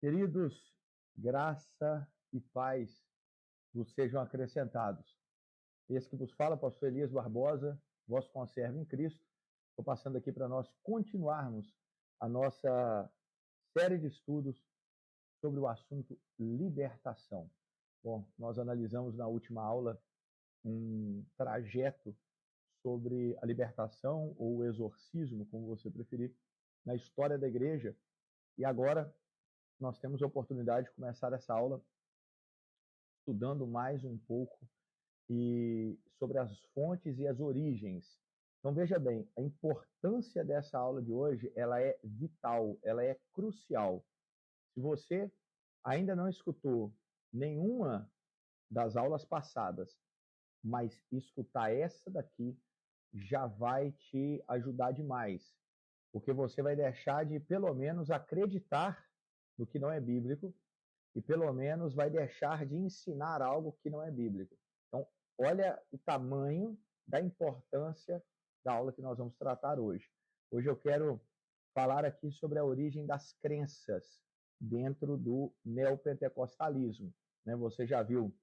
Queridos, graça e paz vos sejam acrescentados. Esse que vos fala, pastor Elias Barbosa, vosso conservo em Cristo. Estou passando aqui para nós continuarmos a nossa série de estudos sobre o assunto libertação. Bom, nós analisamos na última aula um trajeto sobre a libertação ou o exorcismo, como você preferir, na história da igreja. E agora nós temos a oportunidade de começar essa aula estudando mais um pouco sobre as fontes e as origens. Então veja bem, a importância dessa aula de hoje, ela é vital, ela é crucial. Se você ainda não escutou nenhuma das aulas passadas, mas escutar essa daqui já vai te ajudar demais, porque você vai deixar de pelo menos acreditar no que não é bíblico e pelo menos vai deixar de ensinar algo que não é bíblico. Então, olha o tamanho da importância da aula que nós vamos tratar hoje. Hoje eu quero falar aqui sobre a origem das crenças dentro do neopentecostalismo. Você já viu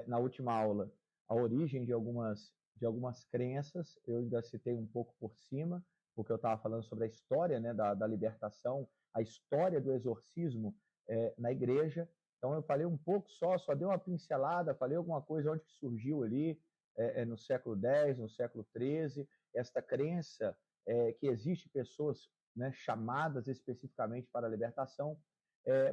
na última aula a origem de algumas crenças, eu ainda citei um pouco por cima, porque eu estava falando sobre a história da libertação, a história do exorcismo na igreja. Então eu falei um pouco só dei uma pincelada, falei alguma coisa onde que surgiu ali, no século X, no século XIII, esta crença que existe pessoas chamadas especificamente para a libertação.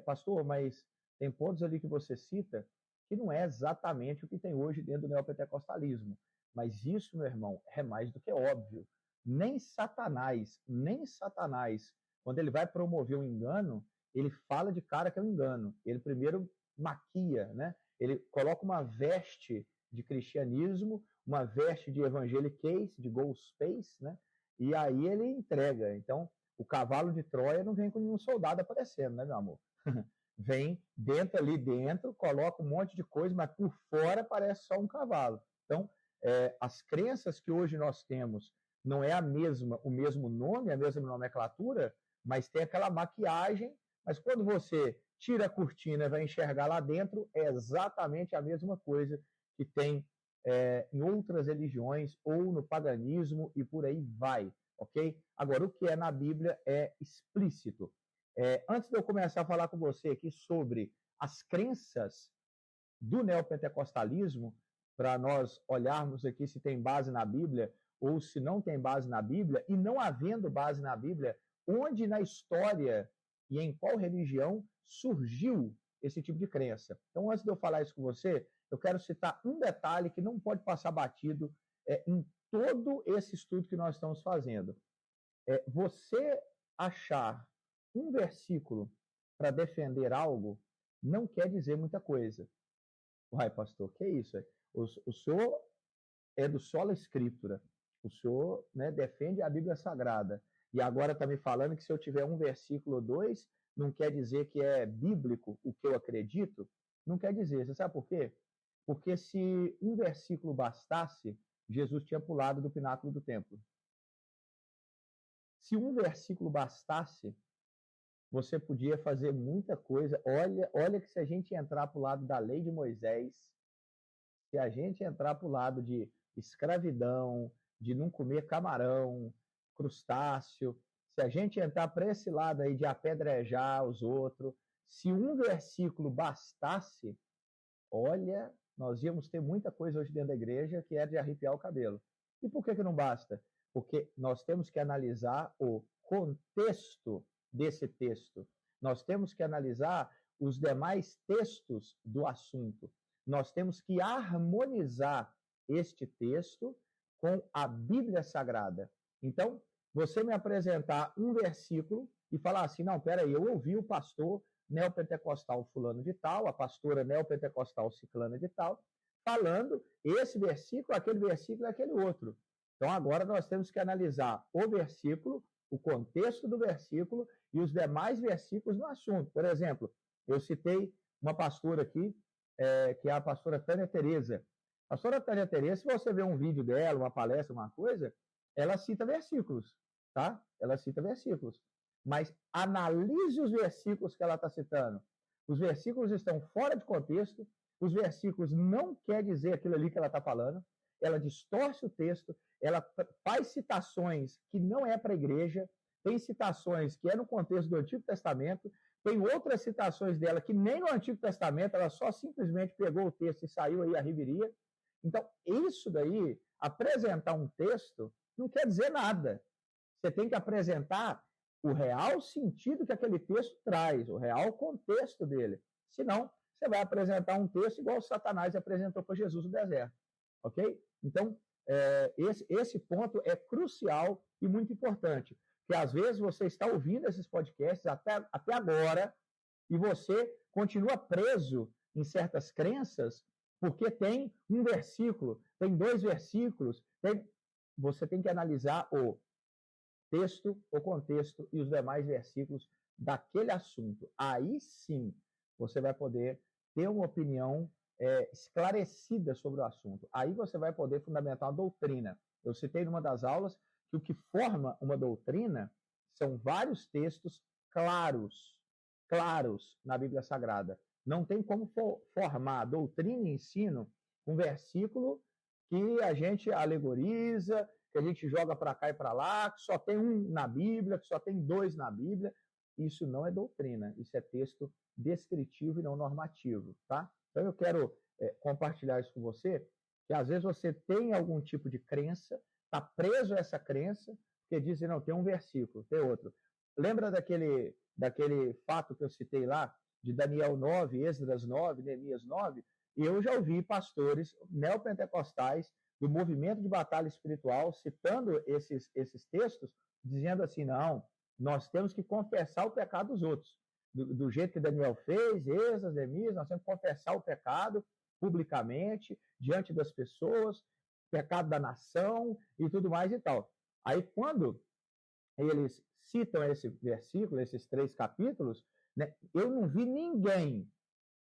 Pastor, mas tem pontos ali que você cita que não é exatamente o que tem hoje dentro do neopentecostalismo. Mas isso, meu irmão, é mais do que óbvio. Nem Satanás, quando ele vai promover um engano, ele fala de cara que é um engano. Ele primeiro maquia, Ele coloca uma veste de cristianismo, uma veste de evangeliquez, de gospels, E aí ele entrega. Então, o cavalo de Troia não vem com nenhum soldado aparecendo, meu amor? Vem ali dentro, coloca um monte de coisa, mas por fora parece só um cavalo. Então, as crenças que hoje nós temos não é o mesmo nome, a mesma nomenclatura, mas tem aquela maquiagem, mas quando você tira a cortina e vai enxergar lá dentro, é exatamente a mesma coisa que tem em outras religiões ou no paganismo e por aí vai, ok? Agora, o que é na Bíblia é explícito. Antes de eu começar a falar com você aqui sobre as crenças do neopentecostalismo, para nós olharmos aqui se tem base na Bíblia ou se não tem base na Bíblia, e não havendo base na Bíblia, onde na história e em qual religião surgiu esse tipo de crença. Então, antes de eu falar isso com você, eu quero citar um detalhe que não pode passar batido em todo esse estudo que nós estamos fazendo. Você achar um versículo para defender algo não quer dizer muita coisa. Uai, pastor, que é isso? O senhor é do sola escritura. O senhor defende a Bíblia Sagrada. E agora está me falando que se eu tiver um versículo ou dois, não quer dizer que é bíblico o que eu acredito? Não quer dizer. Você sabe por quê? Porque se um versículo bastasse, Jesus tinha pulado do pináculo do templo. Se um versículo bastasse, você podia fazer muita coisa. Olha que se a gente entrar para o lado da lei de Moisés, se a gente entrar para o lado de escravidão, de não comer camarão, crustáceo, se a gente entrar para esse lado aí de apedrejar os outros, se um versículo bastasse, olha, nós íamos ter muita coisa hoje dentro da igreja que é de arrepiar o cabelo. E por que não basta? Porque nós temos que analisar o contexto desse texto. Nós temos que analisar os demais textos do assunto. Nós temos que harmonizar este texto com a Bíblia Sagrada. Então, você me apresentar um versículo e falar assim, não, peraí, eu ouvi o pastor neopentecostal fulano de tal, a pastora neopentecostal ciclana de tal, falando esse versículo, aquele versículo e aquele outro. Então, agora nós temos que analisar o versículo, o contexto do versículo e os demais versículos no assunto. Por exemplo, eu citei uma pastora aqui, que é a pastora Tânia Tereza. A pastora Tânia Tereza, se você ver um vídeo dela, uma palestra, uma coisa, ela cita versículos, tá? Ela cita versículos. mas analise os versículos que ela está citando. Os versículos estão fora de contexto, os versículos não quer dizer aquilo ali que ela está falando, ela distorce o texto, ela faz citações que não é para a igreja, tem citações que é no contexto do Antigo Testamento, tem outras citações dela que nem no Antigo Testamento, ela só simplesmente pegou o texto e saiu aí a riveria. Então, isso daí, apresentar um texto, não quer dizer nada. Você tem que apresentar o real sentido que aquele texto traz, o real contexto dele. Senão, você vai apresentar um texto igual Satanás apresentou para Jesus no deserto. Ok? Então, esse ponto é crucial e muito importante. Que às vezes você está ouvindo esses podcasts até agora e você continua preso em certas crenças porque tem um versículo, tem 2 versículos, você tem que analisar o texto, o contexto e os demais versículos daquele assunto. Aí sim você vai poder ter uma opinião esclarecida sobre o assunto. Aí você vai poder fundamentar uma doutrina. Eu citei numa das aulas que o que forma uma doutrina são vários textos claros na Bíblia Sagrada. Não tem como formar doutrina e ensino um versículo que a gente alegoriza, que a gente joga para cá e para lá, que só tem um na Bíblia, que só tem 2 na Bíblia. Isso não é doutrina, isso é texto descritivo e não normativo, tá? Então eu quero compartilhar isso com você, que às vezes você tem algum tipo de crença, está preso a essa crença, porque diz, não, tem um versículo, tem outro. Lembra daquele fato que eu citei lá, de Daniel 9, Esdras 9, Neemias 9? E eu já ouvi pastores neopentecostais do movimento de batalha espiritual citando esses textos, dizendo assim, não, nós temos que confessar o pecado dos outros. Do jeito que Daniel fez, Esdras, Neemias, nós temos que confessar o pecado publicamente, diante das pessoas, pecado da nação e tudo mais e tal. Aí, quando eles citam esse versículo, esses 3 capítulos, né, eu não vi ninguém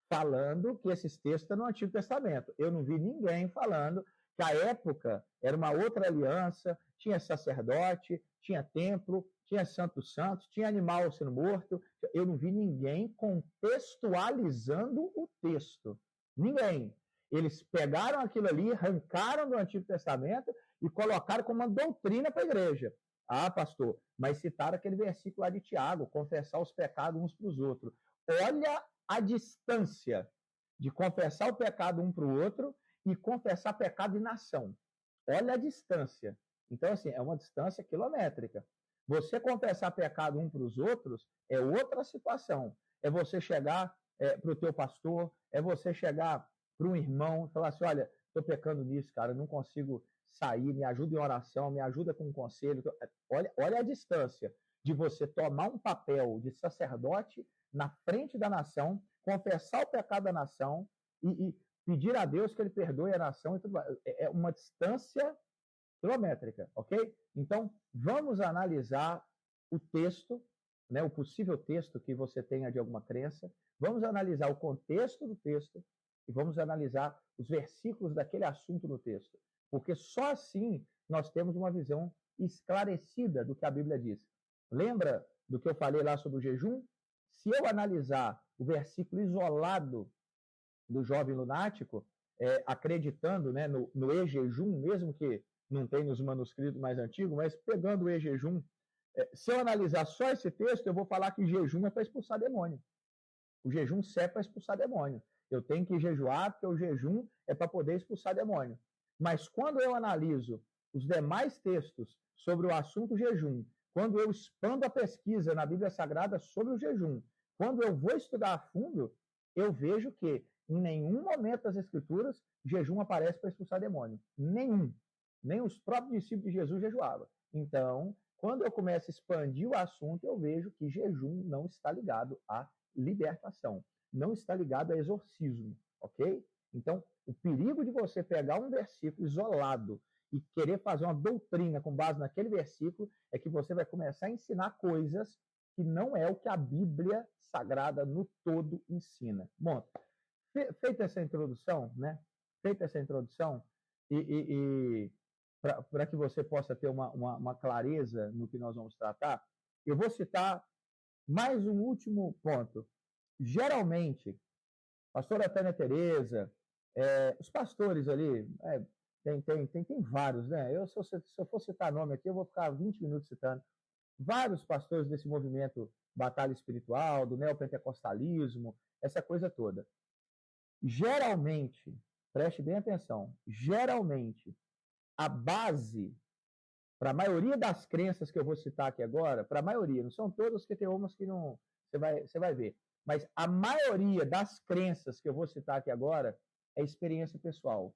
falando que esses textos estão no Antigo Testamento. Eu não vi ninguém falando que a época era uma outra aliança, tinha sacerdote, tinha templo, tinha santos santos, tinha animal sendo morto. Eu não vi ninguém contextualizando o texto. Ninguém. Eles pegaram aquilo ali, arrancaram do Antigo Testamento e colocaram como uma doutrina para a igreja. Ah, pastor, mas citaram aquele versículo lá de Tiago, confessar os pecados uns para os outros. Olha a distância de confessar o pecado um para o outro e confessar pecado de nação. Olha a distância. Então, assim, é uma distância quilométrica. Você confessar pecado um para os outros é outra situação. É você chegar para o teu pastor, é você chegar para um irmão e falar assim, olha, estou pecando nisso, cara, não consigo sair, me ajuda em oração, me ajuda com um conselho. Olha a distância de você tomar um papel de sacerdote na frente da nação, confessar o pecado da nação e pedir a Deus que ele perdoe a nação. E tudo mais. É uma distância quilométrica, ok? Então, vamos analisar o texto, né, o possível texto que você tenha de alguma crença, vamos analisar o contexto do texto e vamos analisar os versículos daquele assunto no texto, porque só assim nós temos uma visão esclarecida do que a Bíblia diz. Lembra do que eu falei lá sobre o jejum? Se eu analisar o versículo isolado do jovem lunático, acreditando, né, no e-jejum, mesmo que não tem nos manuscritos mais antigos, mas pegando o e-jejum, se eu analisar só esse texto, eu vou falar que jejum é para expulsar demônio. O jejum serve para expulsar demônio. Eu tenho que jejuar porque o jejum é para poder expulsar demônio. Mas quando eu analiso os demais textos sobre o assunto jejum, quando eu expando a pesquisa na Bíblia Sagrada sobre o jejum, quando eu vou estudar a fundo, eu vejo que em nenhum momento das Escrituras jejum aparece para expulsar demônio. Nenhum. Nem os próprios discípulos de Jesus jejuavam. Então, quando eu começo a expandir o assunto, eu vejo que jejum não está ligado a libertação, não está ligado a exorcismo, ok? Então, o perigo de você pegar um versículo isolado e querer fazer uma doutrina com base naquele versículo é que você vai começar a ensinar coisas que não é o que a Bíblia Sagrada no todo ensina. Bom, feita essa introdução, né? Feita essa introdução e para que você possa ter uma clareza no que nós vamos tratar, Eu vou citar mais um último ponto. Geralmente, pastora Tânia Tereza, os pastores ali, tem vários, né? Se eu for citar nome aqui, eu vou ficar 20 minutos citando. Vários pastores desse movimento Batalha Espiritual, do neopentecostalismo, essa coisa toda. Geralmente, preste bem atenção, geralmente, a base para a maioria das crenças que eu vou citar aqui agora, para a maioria, não são todas, que tem umas que não, você vai ver, mas a maioria das crenças que eu vou citar aqui agora é experiência pessoal.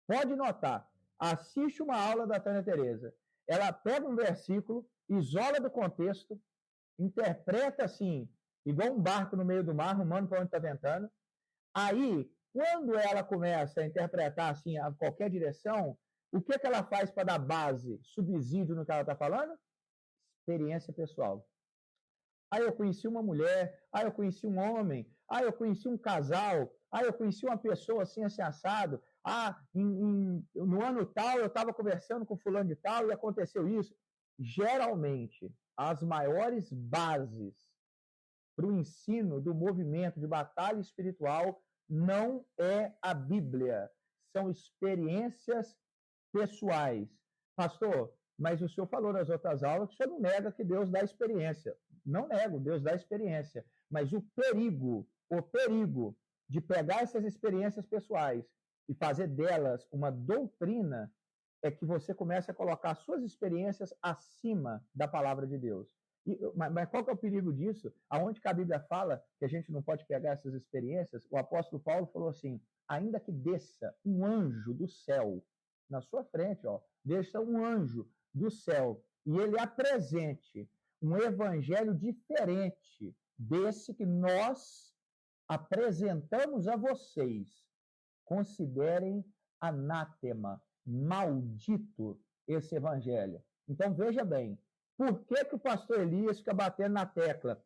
Pode notar, assiste uma aula da Tânia Tereza, ela pega um versículo, isola do contexto, interpreta assim, igual um barco no meio do mar, rumando para onde está ventando. Aí, quando ela começa a interpretar assim a qualquer direção, o que ela faz para dar base, subsídio no que ela está falando? Experiência pessoal. Aí eu conheci uma mulher, aí eu conheci um homem, aí eu conheci um casal, aí eu conheci uma pessoa assim, assim assado. No ano tal eu estava conversando com fulano de tal e aconteceu isso. Geralmente, as maiores bases para o ensino do movimento de batalha espiritual não é a Bíblia, são experiências pessoais. Pastor, mas o senhor falou nas outras aulas que o senhor não nega que Deus dá experiência. Não nego, Deus dá experiência. Mas o perigo de pegar essas experiências pessoais e fazer delas uma doutrina é que você começa a colocar suas experiências acima da palavra de Deus. Mas qual que é o perigo disso? Aonde que a Bíblia fala que a gente não pode pegar essas experiências? O apóstolo Paulo falou assim, ainda que desça um anjo do céu na sua frente, desça um anjo do céu e ele apresente um evangelho diferente desse que nós apresentamos a vocês, considerem anátema, maldito esse evangelho. Então veja bem, por que o pastor Elias fica batendo na tecla?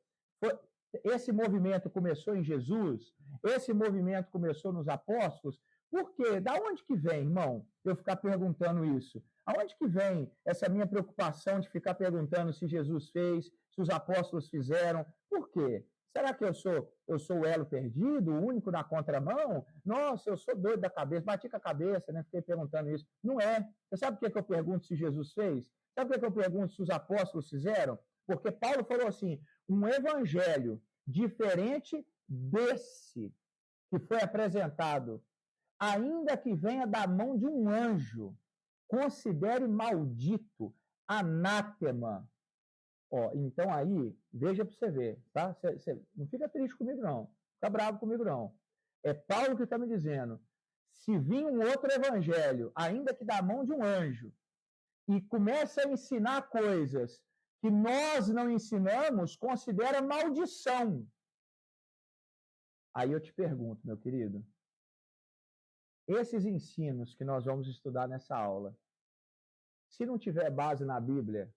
Esse movimento começou em Jesus? Esse movimento começou nos apóstolos? Por quê? Da onde que vem, irmão, eu ficar perguntando isso? Aonde que vem essa minha preocupação de ficar perguntando se Jesus fez, se os apóstolos fizeram? Por quê? Será que eu sou o elo perdido, o único na contramão? Nossa, eu sou doido da cabeça, bati com a cabeça, né? Fiquei perguntando isso. Não é. Você sabe por que eu pergunto se Jesus fez? Sabe por que eu pergunto se os apóstolos fizeram? Porque Paulo falou assim, um evangelho diferente desse que foi apresentado, ainda que venha da mão de um anjo, considere maldito, anátema. Então aí, veja para você ver, tá? Você não fica triste comigo, não. Fica bravo comigo, não. É Paulo que está me dizendo, se vir um outro evangelho, ainda que da mão de um anjo, e começa a ensinar coisas que nós não ensinamos, considera maldição. Aí eu te pergunto, meu querido, esses ensinos que nós vamos estudar nessa aula, se não tiver base na Bíblia,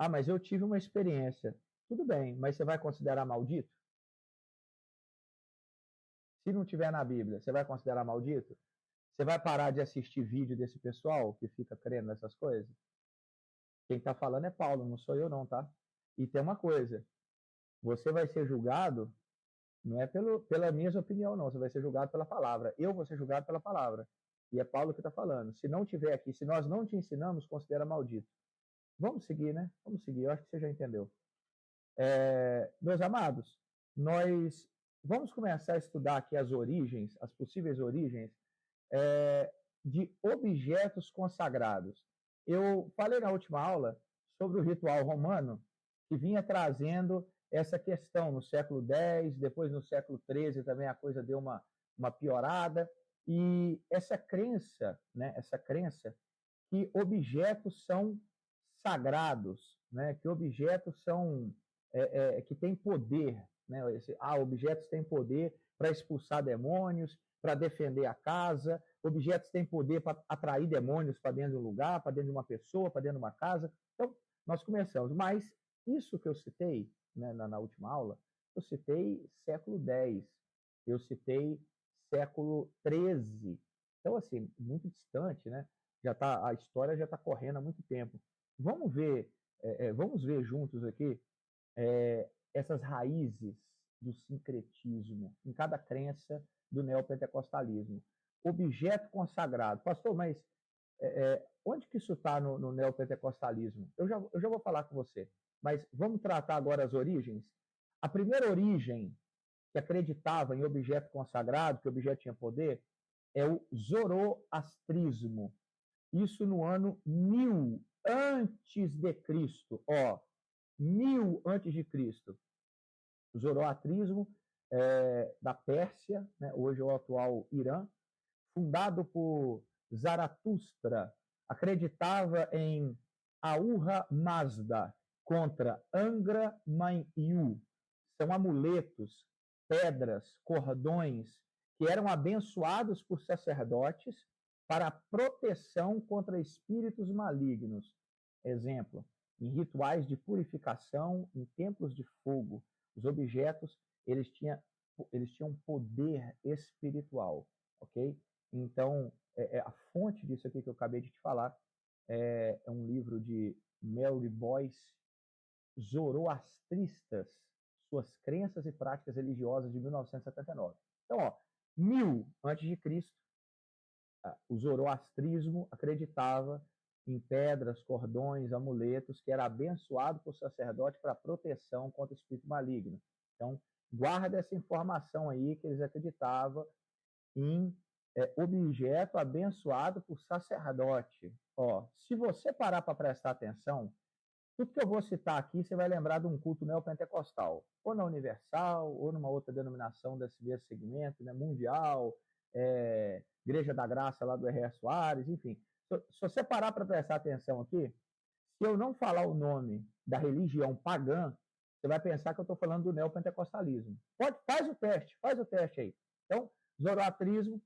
mas eu tive uma experiência. Tudo bem, mas você vai considerar maldito? Se não tiver na Bíblia, você vai considerar maldito? Você vai parar de assistir vídeo desse pessoal que fica crendo nessas coisas? Quem está falando é Paulo, não sou eu não, tá? E tem uma coisa, você vai ser julgado, não é pela minha opinião, não, você vai ser julgado pela palavra. Eu vou ser julgado pela palavra. E é Paulo que está falando. Se não tiver aqui, se nós não te ensinamos, considera maldito. Vamos seguir, né? Vamos seguir, eu acho que você já entendeu. Meus amados, nós vamos começar a estudar aqui as origens, as possíveis origens de objetos consagrados. Eu falei na última aula sobre o ritual romano, que vinha trazendo essa questão no século X, depois no século XIII também a coisa deu uma piorada, e essa crença, né, que objetos são sagrados, né, que objetos são que têm poder, né, objetos têm poder para expulsar demônios, para defender a casa, objetos têm poder para atrair demônios para dentro de um lugar, para dentro de uma pessoa, para dentro de uma casa. Então, nós começamos. Mas isso que eu citei, né, na última aula, eu citei século X, eu citei século XIII. Então, assim, muito distante, né? A história já está correndo há muito tempo. Vamos ver vamos ver juntos aqui essas raízes do sincretismo em cada crença do neopentecostalismo. Objeto consagrado. Pastor, mas onde que isso está no neopentecostalismo? Eu já vou falar com você, mas vamos tratar agora as origens? A primeira origem que acreditava em objeto consagrado, que o objeto tinha poder, é o zoroastrismo. Isso no ano 1000 antes de Cristo. 1000 antes de Cristo. O zoroastrismo da Pérsia, né, hoje é o atual Irã, fundado por Zaratustra, acreditava em Ahura Mazda contra Angra Mainyu. São amuletos, pedras, cordões que eram abençoados por sacerdotes para proteção contra espíritos malignos. Exemplo, em rituais de purificação, em templos de fogo, os objetos eles tinham poder espiritual, ok? Então, a fonte disso aqui que eu acabei de te falar é um livro de Mary Boyce, Zoroastristas, suas crenças e práticas religiosas, de 1979. Então, 1000 antes de Cristo, o zoroastrismo acreditava em pedras, cordões, amuletos, que era abençoado por sacerdote para proteção contra o espírito maligno. Então, guarda essa informação aí, que eles acreditavam em objeto abençoado por sacerdote. Se você parar para prestar atenção, tudo que eu vou citar aqui, você vai lembrar de um culto neopentecostal, ou na Universal, ou numa outra denominação desse mesmo segmento, né, mundial, Igreja da Graça lá do R.R. Soares, enfim. Se você parar para prestar atenção aqui, se eu não falar o nome da religião pagã, você vai pensar que eu estou falando do neopentecostalismo. Faz o teste aí. Então, zoroastrismo,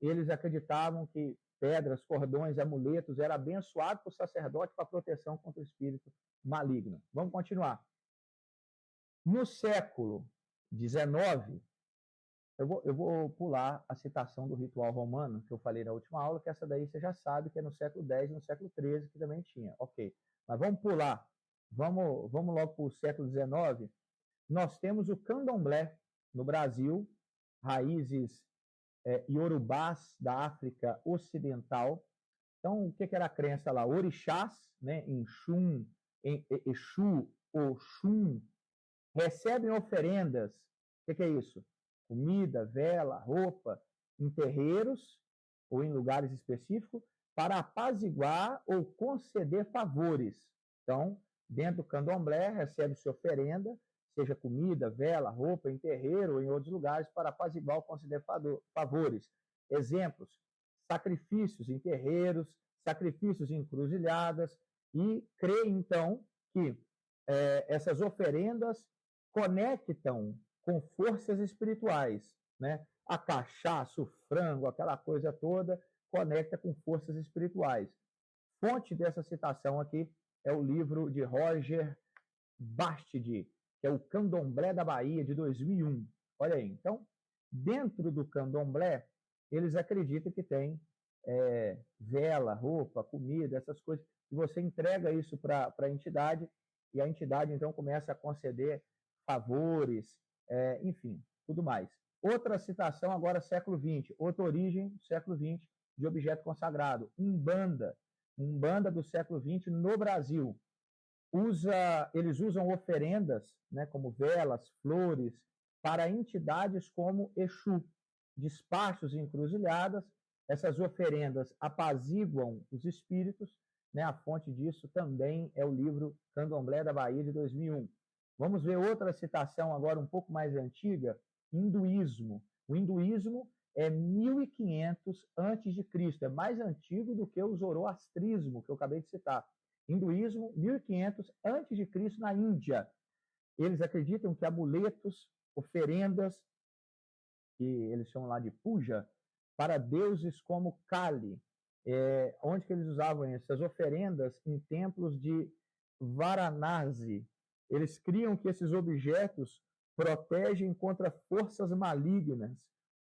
eles acreditavam que pedras, cordões, amuletos era abençoado por sacerdote para proteção contra o espírito maligno. Vamos continuar. No século XIX, eu vou pular a citação do ritual romano, que eu falei na última aula, que essa daí você já sabe que é no século X e no século XIII, que também tinha. Ok, mas vamos pular. Vamos logo para o século XIX. Nós temos o candomblé no Brasil, raízes iorubás da África Ocidental. Então, o que era a crença lá? Orixás, né, em Exu, Oxum, recebem oferendas. O que é isso? Comida, vela, roupa, em terreiros ou em lugares específicos, para apaziguar ou conceder favores. Então, dentro do candomblé, recebe-se oferenda, seja comida, vela, roupa, em terreiro ou em outros lugares, para apaziguar ou conceder favores. Exemplos: sacrifícios em terreiros, sacrifícios em encruzilhadas, e crê, então, que essas oferendas conectam com forças espirituais, né? A cachaça, o frango, aquela coisa toda, conecta com forças espirituais. Fonte dessa citação aqui é o livro de Roger Bastide, que é o Candomblé da Bahia, de 2001. Olha aí, então, dentro do candomblé, eles acreditam que tem vela, roupa, comida, essas coisas, e você entrega isso para a entidade, e a entidade, então, começa a conceder favores, enfim, tudo mais. Outra citação agora, século XX, outra origem, século XX, de objeto consagrado, Umbanda do século XX no Brasil. Eles usam oferendas, né, como velas, flores, para entidades como Exu, despachos e encruzilhadas. Essas oferendas apaziguam os espíritos, né? A fonte disso também é o livro Candomblé da Bahia, de 2001. Vamos ver outra citação agora um pouco mais antiga, hinduísmo. O hinduísmo é 1500 antes de Cristo, é mais antigo do que o zoroastrismo, que eu acabei de citar. Hinduísmo, 1500 antes de Cristo, na Índia. Eles acreditam que amuletos, oferendas, que eles chamam lá de puja, para deuses como Kali, onde que eles usavam essas oferendas? Em templos de Varanasi. Eles criam que esses objetos protegem contra forças malignas,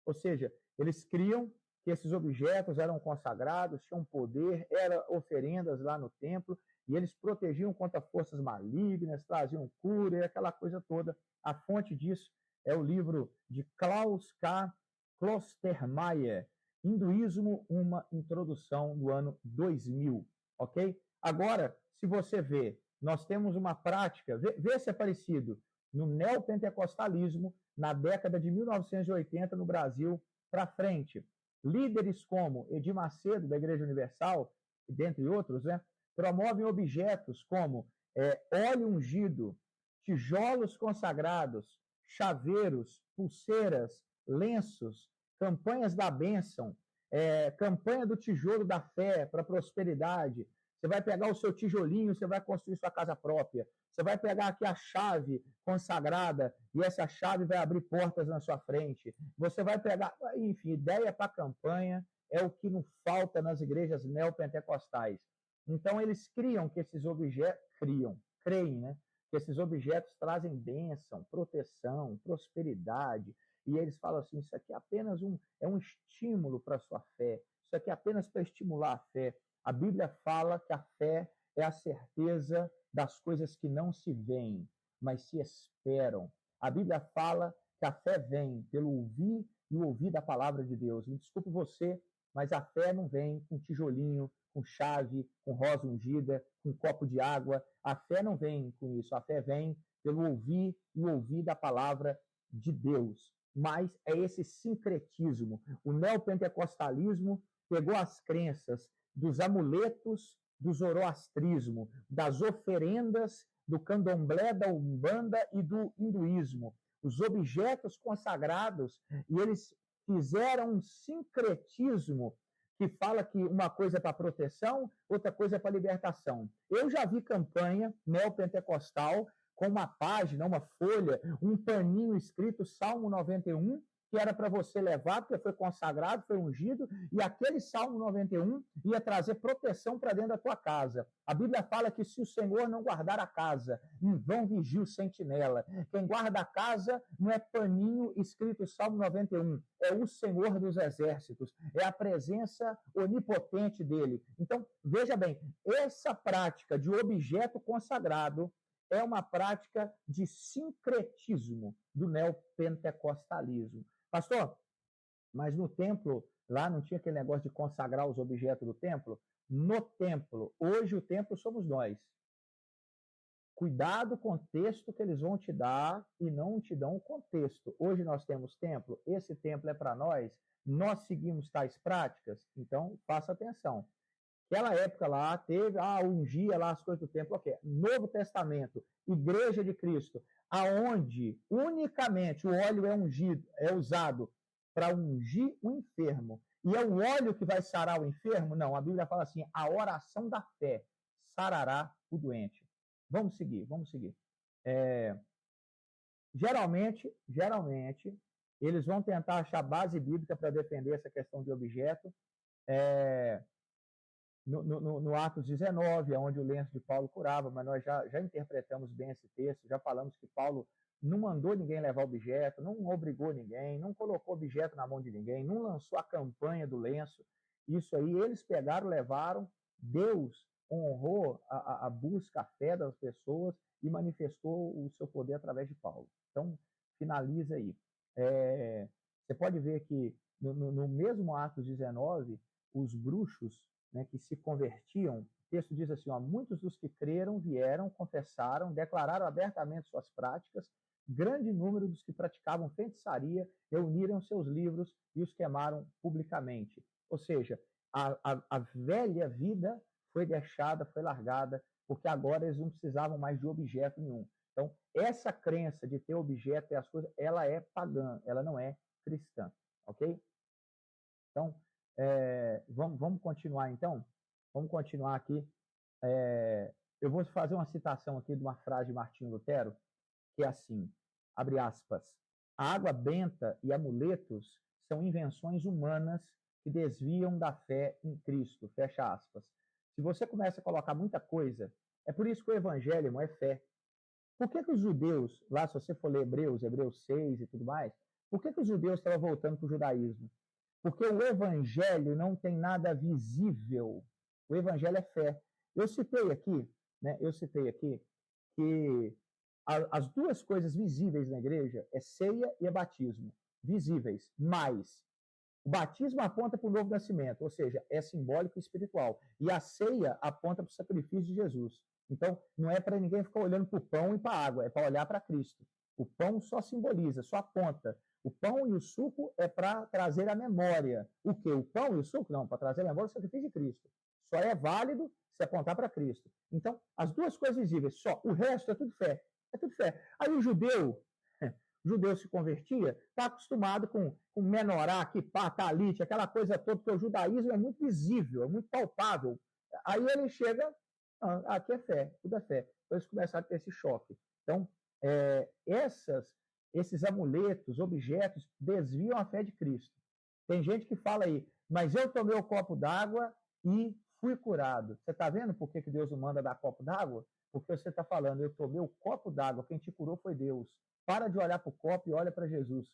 ou seja, eles criam que esses objetos eram consagrados, tinham poder, eram oferendas lá no templo, e eles protegiam contra forças malignas, traziam cura e aquela coisa toda. A fonte disso é o livro de Klaus K. Klostermaier, Hinduísmo, uma introdução, do ano 2000, ok? Agora, se você vê, nós temos uma prática, vê se é parecido, no neopentecostalismo, na década de 1980, no Brasil, para frente. Líderes como Edir Macedo, da Igreja Universal, dentre outros, né, promovem objetos como óleo ungido, tijolos consagrados, chaveiros, pulseiras, lenços, campanhas da bênção, campanha do tijolo da fé para prosperidade. Você vai pegar o seu tijolinho, você vai construir sua casa própria. Você vai pegar aqui a chave consagrada e essa chave vai abrir portas na sua frente. Você vai pegar, enfim, ideia para campanha é o que não falta nas igrejas neopentecostais. Então, eles criam que esses objetos, creem, né? Que esses objetos trazem bênção, proteção, prosperidade. E eles falam assim, isso aqui é apenas um estímulo para a sua fé. Isso aqui é apenas para estimular a fé. A Bíblia fala que a fé é a certeza das coisas que não se veem, mas se esperam. A Bíblia fala que a fé vem pelo ouvir e o ouvir da palavra de Deus. Me desculpe você, mas a fé não vem com tijolinho, com chave, com rosa ungida, com copo de água. A fé não vem com isso. A fé vem pelo ouvir e o ouvir da palavra de Deus. Mas é esse sincretismo. O neopentecostalismo pegou as crenças dos amuletos, do zoroastrismo, das oferendas, do candomblé, da umbanda e do hinduísmo, os objetos consagrados, e eles fizeram um sincretismo que fala que uma coisa é para proteção, outra coisa é para libertação. Eu já vi campanha neopentecostal com uma página, uma folha, um paninho escrito Salmo 91, que era para você levar, porque foi consagrado, foi ungido, e aquele Salmo 91 ia trazer proteção para dentro da tua casa. A Bíblia fala que se o Senhor não guardar a casa, em vão vigia o sentinela. Quem guarda a casa não é paninho escrito Salmo 91, é o Senhor dos exércitos, é a presença onipotente dele. Então, veja bem, essa prática de objeto consagrado é uma prática de sincretismo do neopentecostalismo. Pastor, mas no templo, lá não tinha aquele negócio de consagrar os objetos do templo? No templo, hoje o templo somos nós. Cuidado com o contexto que eles vão te dar e não te dão o contexto. Hoje nós temos templo, esse templo é para nós seguimos tais práticas, então faça atenção. Aquela época lá teve, ungia lá as coisas do templo, ok. Novo Testamento, Igreja de Cristo, aonde unicamente o óleo é ungido, é usado para ungir o enfermo. E é o óleo que vai sarar o enfermo? Não, a Bíblia fala assim, a oração da fé sarará o doente. Vamos seguir. Geralmente, eles vão tentar achar base bíblica para defender essa questão de objeto. No Atos 19, onde o lenço de Paulo curava, mas nós já interpretamos bem esse texto, já falamos que Paulo não mandou ninguém levar objeto, não obrigou ninguém, não colocou objeto na mão de ninguém, não lançou a campanha do lenço. Isso aí eles pegaram, levaram, Deus honrou a busca, a fé das pessoas e manifestou o seu poder através de Paulo. Então, finaliza aí. Você pode ver que no mesmo Atos 19, os bruxos, né, que se convertiam, o texto diz assim, muitos dos que creram vieram, confessaram, declararam abertamente suas práticas, grande número dos que praticavam feitiçaria reuniram seus livros e os queimaram publicamente. Ou seja, a velha vida foi deixada, foi largada, porque agora eles não precisavam mais de objeto nenhum. Então, essa crença de ter objeto e as coisas, ela é pagã, ela não é cristã, ok? Então, vamos continuar então? Vamos continuar aqui. Eu vou fazer uma citação aqui de uma frase de Martinho Lutero, que é assim, abre aspas, a água benta e amuletos são invenções humanas que desviam da fé em Cristo, fecha aspas. Se você começa a colocar muita coisa, é por isso que o evangelho, irmão, é fé. Por que os judeus, lá se você for ler Hebreus 6 e tudo mais, por que os judeus estavam voltando para o judaísmo? Porque o evangelho não tem nada visível. O evangelho é fé. Eu citei aqui né? Eu citei aqui que as duas coisas visíveis na igreja é ceia e é batismo. Visíveis, mas o batismo aponta para o novo nascimento, ou seja, é simbólico e espiritual. E a ceia aponta para o sacrifício de Jesus. Então, não é para ninguém ficar olhando para o pão e para a água, é para olhar para Cristo. O pão só simboliza, só aponta. O pão e o suco é para trazer a memória. O quê? O pão e o suco? Não, para trazer a memória do sacrifício de Cristo. Só é válido se apontar para Cristo. Então, as duas coisas visíveis, só. O resto é tudo fé. É tudo fé. Aí o judeu se convertia, está acostumado com menorá, kippá, talite, aquela coisa toda, porque o judaísmo é muito visível, é muito palpável. Aí ele chega, aqui é fé, tudo é fé. Então eles começaram a ter esse choque. Então, esses amuletos, objetos, desviam a fé de Cristo. Tem gente que fala aí, mas eu tomei o copo d'água e fui curado. Você está vendo por que Deus não manda dar copo d'água? Porque você está falando, eu tomei o copo d'água, quem te curou foi Deus. Para de olhar para o copo e olha para Jesus.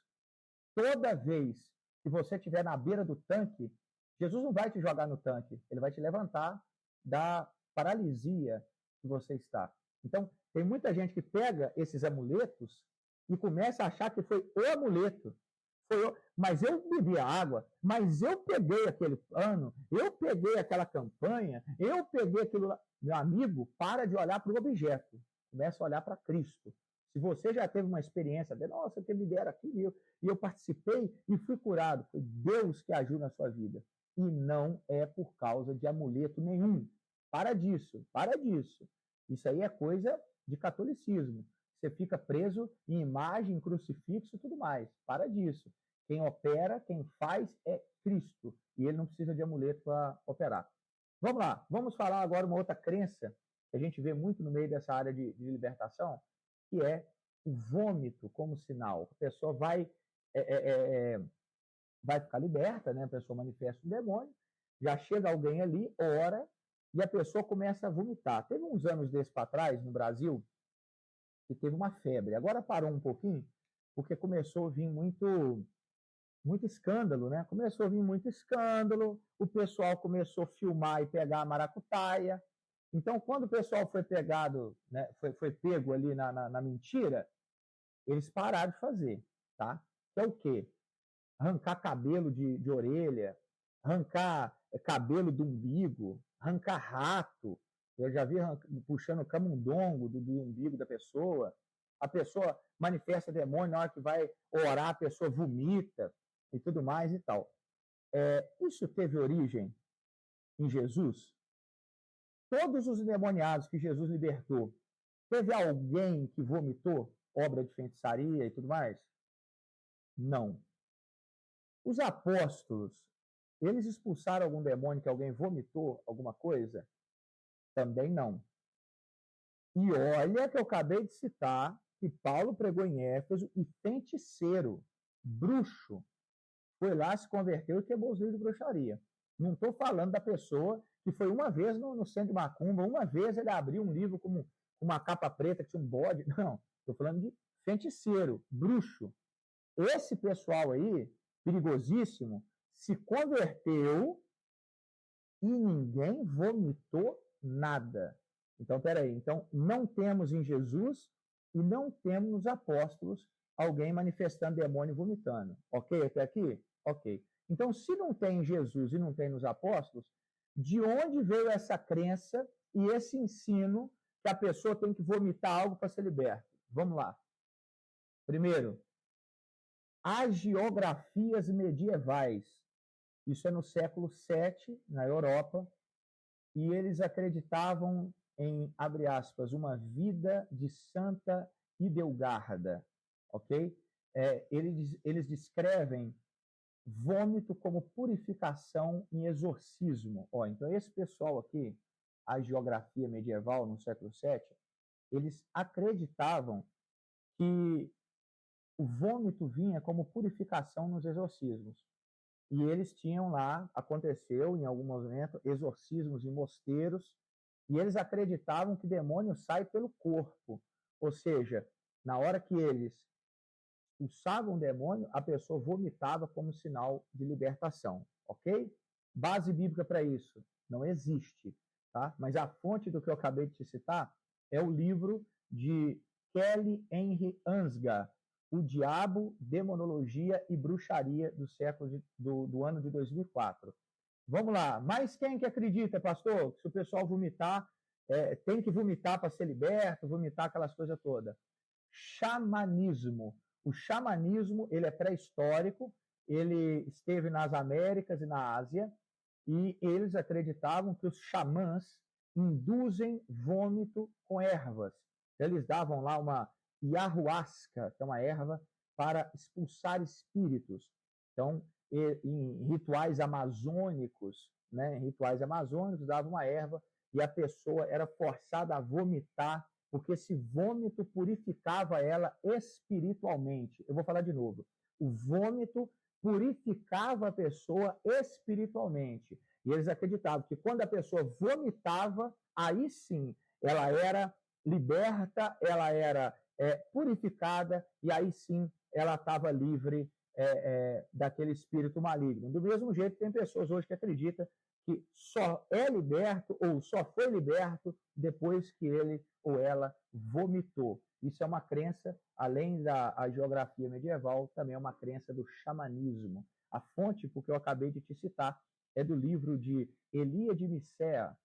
Toda vez que você estiver na beira do tanque, Jesus não vai te jogar no tanque, ele vai te levantar da paralisia que você está. Então, tem muita gente que pega esses amuletos e começa a achar que foi o amuleto. Mas eu bebi a água, mas eu peguei aquele pano, eu peguei aquela campanha, eu peguei aquilo lá. Meu amigo, para de olhar para o objeto, começa a olhar para Cristo. Se você já teve uma experiência de, nossa, que me deram aqui, e eu participei e fui curado, foi Deus que agiu na sua vida. E não é por causa de amuleto nenhum. Para disso, para disso. Isso aí é coisa de catolicismo. Você fica preso em imagem, em crucifixo e tudo mais. Para disso. Quem opera, quem faz é Cristo. E ele não precisa de amuleto para operar. Vamos lá, vamos falar agora uma outra crença que a gente vê muito no meio dessa área de libertação, que é o vômito como sinal. A pessoa vai ficar liberta, né? A pessoa manifesta um demônio, já chega alguém ali, ora, e a pessoa começa a vomitar. Teve uns anos desses para trás, no Brasil, que teve uma febre. Agora parou um pouquinho, porque começou a vir muito escândalo, né? Começou a vir muito escândalo, o pessoal começou a filmar e pegar a maracutaia. Então, quando o pessoal foi pegado, né, foi pego ali na mentira, eles pararam de fazer, tá? Que é o quê? Arrancar cabelo de orelha, arrancar cabelo do umbigo, arrancar rato. Eu já vi puxando camundongo do umbigo da pessoa. A pessoa manifesta demônio, na hora que vai orar, a pessoa vomita e tudo mais e tal. Isso teve origem em Jesus? Todos os endemoniados que Jesus libertou, teve alguém que vomitou obra de feitiçaria e tudo mais? Não. Os apóstolos, eles expulsaram algum demônio que alguém vomitou alguma coisa? Também não. E olha que eu acabei de citar que Paulo pregou em Éfeso e feiticeiro, bruxo, foi lá, se converteu e quebrou os livros de bruxaria. Não estou falando da pessoa que foi uma vez no centro de macumba, uma vez ele abriu um livro com uma capa preta que tinha um bode. Não, estou falando de feiticeiro, bruxo. Esse pessoal aí, perigosíssimo, se converteu e ninguém vomitou nada. Então, peraí. Então, não temos em Jesus e não temos nos apóstolos alguém manifestando demônio e vomitando. Ok até aqui? Ok. Então, se não tem em Jesus e não tem nos apóstolos, de onde veio essa crença e esse ensino que a pessoa tem que vomitar algo para ser liberta? Vamos lá. Primeiro, agiografias medievais. Isso é no século VII, na Europa, e eles acreditavam em, abre aspas, uma vida de Santa Idelgarda, ok? Eles descrevem vômito como purificação em exorcismo. Então, esse pessoal aqui, a geografia medieval no século VII, eles acreditavam que o vômito vinha como purificação nos exorcismos. E eles tinham lá, aconteceu em algum momento, exorcismos em mosteiros, e eles acreditavam que demônio sai pelo corpo. Ou seja, na hora que eles expulsavam o demônio, a pessoa vomitava como sinal de libertação. Ok? Base bíblica para isso não existe. tá? Mas a fonte do que eu acabei de te citar é o livro de Kelly Henry Ansgar, O Diabo, Demonologia e Bruxaria do ano de 2004. Vamos lá. Mas quem que acredita, pastor, que se o pessoal vomitar, tem que vomitar para ser liberto, vomitar aquelas coisas todas? Xamanismo. O xamanismo, ele é pré-histórico, ele esteve nas Américas e na Ásia, e eles acreditavam que os xamãs induzem vômito com ervas. Eles davam lá uma ayahuasca, que é uma erva, para expulsar espíritos. Então, em rituais amazônicos, né, em rituais amazônicos, davam uma erva e a pessoa era forçada a vomitar, porque esse vômito purificava ela espiritualmente. Eu vou falar de novo. O vômito purificava a pessoa espiritualmente. E eles acreditavam que quando a pessoa vomitava, aí sim, ela era liberta, ela era purificada, e aí sim ela estava livre daquele espírito maligno. Do mesmo jeito, tem pessoas hoje que acreditam que só é liberto ou só foi liberto depois que ele ou ela vomitou. Isso é uma crença, além da geografia medieval, também é uma crença do xamanismo. A fonte, porque eu acabei de te citar, é do livro de Elia de Micea,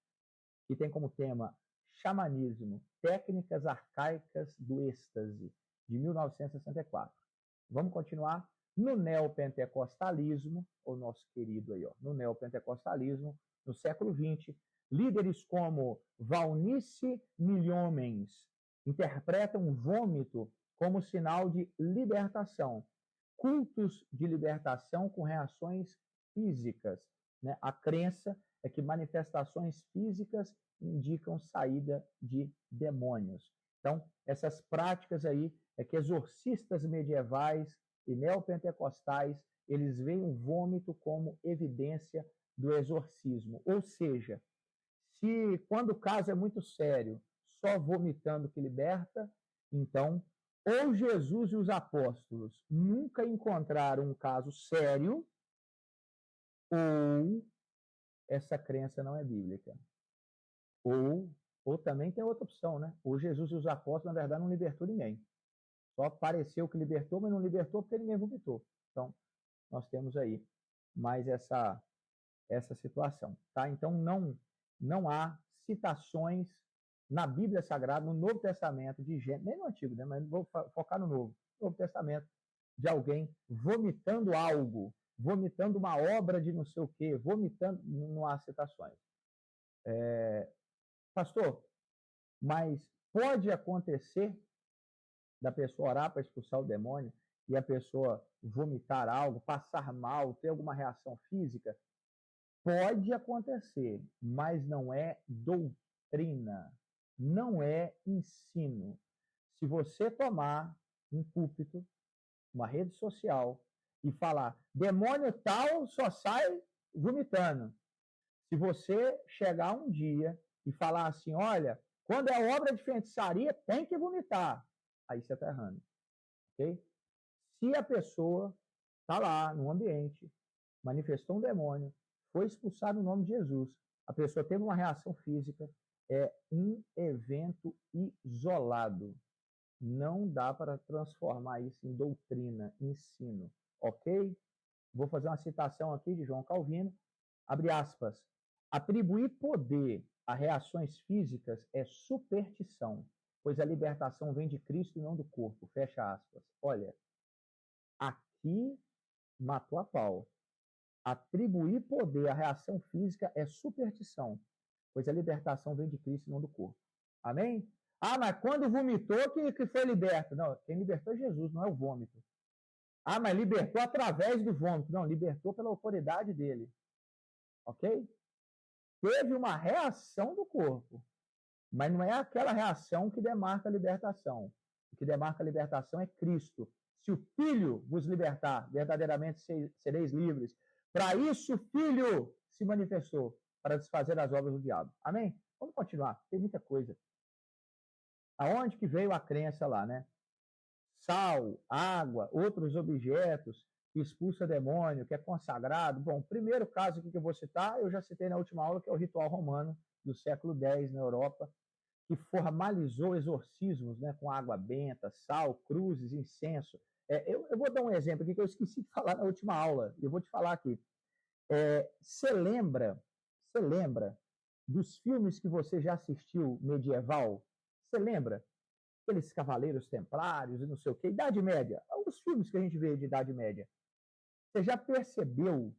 que tem como tema Xamanismo, Técnicas Arcaicas do Êxtase, de 1964. Vamos continuar? No neopentecostalismo, o nosso querido aí, ó, no neopentecostalismo, no século XX, líderes como Valnice Milhomens interpretam o vômito como sinal de libertação. Cultos de libertação com reações físicas. Né? A crença é que manifestações físicas indicam saída de demônios. Então, essas práticas aí é que exorcistas medievais e neopentecostais, eles veem o vômito como evidência do exorcismo. Ou seja, se quando o caso é muito sério, só vomitando que liberta, então, ou Jesus e os apóstolos nunca encontraram um caso sério, ou essa crença não é bíblica. Ou também tem outra opção, né? Ou Jesus e os apóstolos, na verdade, não libertou ninguém. Só pareceu que libertou, mas não libertou porque ninguém vomitou. Então, nós temos aí mais essa situação. Tá? Então, não há citações na Bíblia Sagrada, no Novo Testamento, de gente, nem no Antigo, né? Mas vou focar no Novo. Novo Testamento, de alguém vomitando algo, vomitando uma obra de não sei o quê, vomitando, não há citações. Pastor, mas pode acontecer da pessoa orar para expulsar o demônio e a pessoa vomitar algo, passar mal, ter alguma reação física? Pode acontecer, mas não é doutrina, não é ensino. Se você tomar um púlpito, uma rede social, e falar, demônio tal só sai vomitando. Se você chegar um dia e falar assim, olha, quando é obra de feitiçaria, tem que vomitar. Aí você está errando. Okay? Se a pessoa está lá no ambiente, manifestou um demônio, foi expulsado no nome de Jesus, a pessoa teve uma reação física, é um evento isolado. Não dá para transformar isso em doutrina, ensino. Ok? Vou fazer uma citação aqui de João Calvino. Abre aspas. Atribuir poder a reações físicas é superstição, pois a libertação vem de Cristo e não do corpo. Fecha aspas. Olha, aqui matou a pau. Atribuir poder à reação física é superstição, pois a libertação vem de Cristo e não do corpo. Amém? Ah, mas quando vomitou que foi liberto. Não, quem libertou é Jesus, não é o vômito. Ah, mas libertou através do vômito. Não, libertou pela autoridade dele. Ok? Teve uma reação do corpo, mas não é aquela reação que demarca a libertação. O que demarca a libertação é Cristo. Se o Filho vos libertar, verdadeiramente sereis livres. Para isso o Filho se manifestou, para desfazer as obras do diabo. Amém? Vamos continuar, tem muita coisa. Aonde que veio a crença lá, né? Sal, água, outros objetos que expulsa demônio, que é consagrado. Bom, primeiro caso que eu vou citar, eu já citei na última aula, que é o ritual romano do século X na Europa, que formalizou exorcismos, né, com água benta, sal, cruzes, incenso. Eu vou dar um exemplo aqui que eu esqueci de falar na última aula, e eu vou te falar aqui. Você lembra dos filmes que você já assistiu medieval? Você lembra? Aqueles cavaleiros templários e não sei o quê, Idade Média, os filmes que a gente vê de Idade Média. Você já percebeu,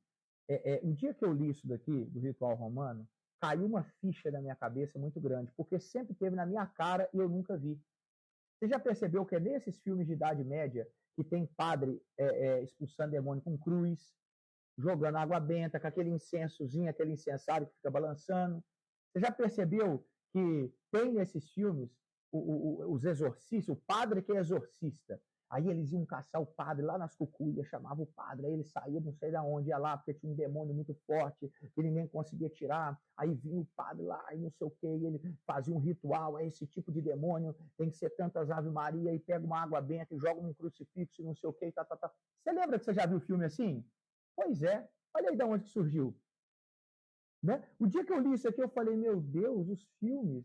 o dia que eu li isso daqui, do ritual romano, caiu uma ficha na minha cabeça muito grande, porque sempre teve na minha cara e eu nunca vi. Você já percebeu que é nesses filmes de Idade Média que tem padre expulsando demônio com cruz, jogando água benta, com aquele incensozinho, aquele incensário que fica balançando? Você já percebeu que tem nesses filmes os exorcistas, o padre que é exorcista? Aí eles iam caçar o padre lá nas cucuias, chamava o padre, aí ele saía não sei de onde, ia lá, porque tinha um demônio muito forte, que ninguém conseguia tirar, aí vinha o padre lá, e não sei o que, e ele fazia um ritual, esse tipo de demônio tem que ser tantas Ave Maria, e pega uma água benta e joga num crucifixo, não sei o que, tá. Você lembra que você já viu filme assim? Pois é, olha aí de onde que surgiu. Né? O dia que eu li isso aqui, eu falei, meu Deus, os filmes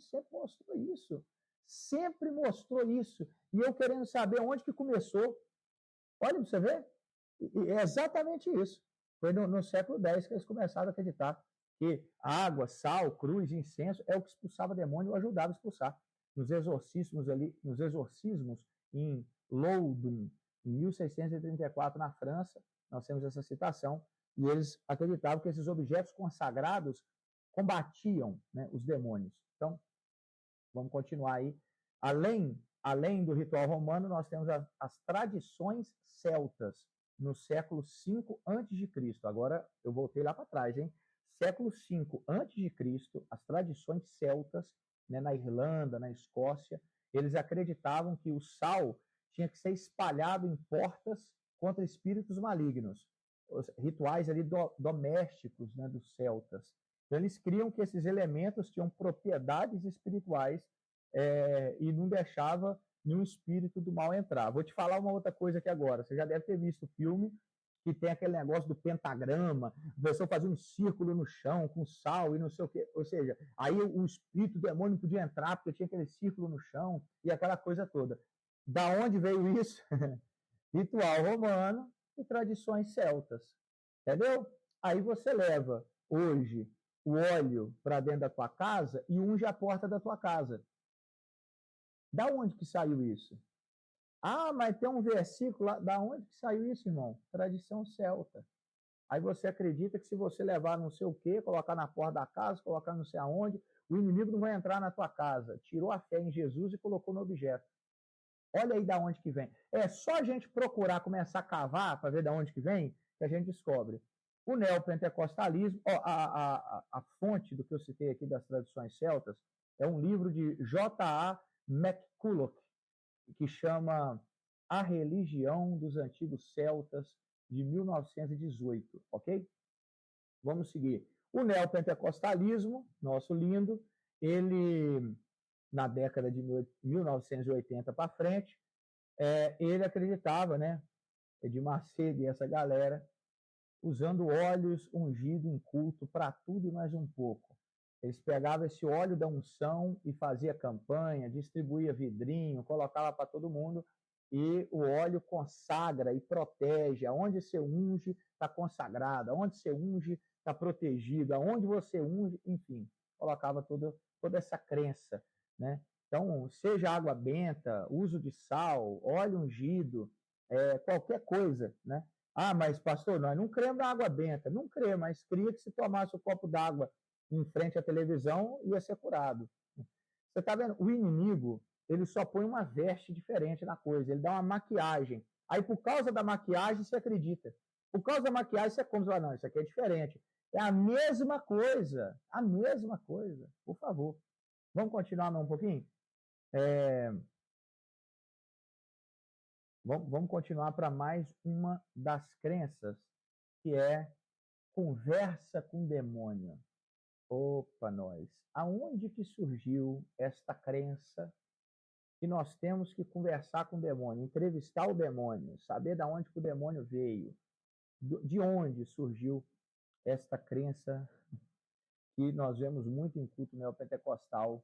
sempre mostrou isso. Sempre mostrou isso. E eu querendo saber onde que começou. Olha, você vê? É exatamente isso. Foi no século X que eles começaram a acreditar que água, sal, cruz, incenso é o que expulsava demônio ou ajudava a expulsar. Nos exorcismos em Loudun, em 1634, na França, nós temos essa citação, e eles acreditavam que esses objetos consagrados combatiam, né, os demônios. Então, vamos continuar aí. Além do ritual romano, nós temos as tradições celtas no século V a.C. Agora eu voltei lá para trás, hein? Século V a.C., as tradições celtas, né, na Irlanda, na Escócia, eles acreditavam que o sal tinha que ser espalhado em portas contra espíritos malignos. Os rituais ali domésticos, né, dos celtas. Então, eles criam que esses elementos tinham propriedades espirituais e não deixava nenhum espírito do mal entrar. Vou te falar uma outra coisa aqui agora. Você já deve ter visto o filme que tem aquele negócio do pentagrama, a pessoa fazia um círculo no chão com sal e não sei o quê. Ou seja, aí o espírito, o demônio não podia entrar porque tinha aquele círculo no chão e aquela coisa toda. Da onde veio isso? Ritual romano e tradições celtas. Entendeu? Aí você leva hoje o óleo para dentro da tua casa e unge a porta da tua casa. Da onde que saiu isso? Ah, mas tem um versículo lá. Da onde que saiu isso, irmão? Tradição celta. Aí você acredita que se você levar não sei o quê, colocar na porta da casa, colocar não sei aonde, o inimigo não vai entrar na tua casa. Tirou a fé em Jesus e colocou no objeto. Olha aí da onde que vem. É só a gente procurar, começar a cavar para ver da onde que vem, que a gente descobre. O neopentecostalismo, a fonte do que eu citei aqui das tradições celtas, é um livro de J.A. McCulloch, que chama A Religião dos Antigos Celtas, de 1918, ok? Vamos seguir. O neopentecostalismo, nosso lindo, ele, na década de 1980 para frente, ele acreditava, né, de Macedo e essa galera, usando óleos ungidos em culto para tudo e mais um pouco. Eles pegavam esse óleo da unção e fazia campanha, distribuía vidrinho, colocava para todo mundo, e o óleo consagra e protege. Aonde você unge, está consagrado. Aonde você unge, está protegido. Aonde você unge, enfim, colocava toda essa crença, né? Então, seja água benta, uso de sal, óleo ungido, qualquer coisa, né? Ah, mas pastor, nós não cremos na água benta. Não crê, mas cria que se tomasse o copo d'água em frente à televisão, ia ser curado. Você está vendo? O inimigo, ele só põe uma veste diferente na coisa, ele dá uma maquiagem. Aí, por causa da maquiagem, você acredita. Por causa da maquiagem, você compra, não, isso aqui é diferente. É a mesma coisa, por favor. Vamos continuar mais um pouquinho? Vamos continuar para mais uma das crenças, que é conversa com demônio. Opa, nós. Aonde que surgiu esta crença que nós temos que conversar com o demônio, entrevistar o demônio, saber de onde que o demônio veio, de onde surgiu esta crença que nós vemos muito em culto neopentecostal,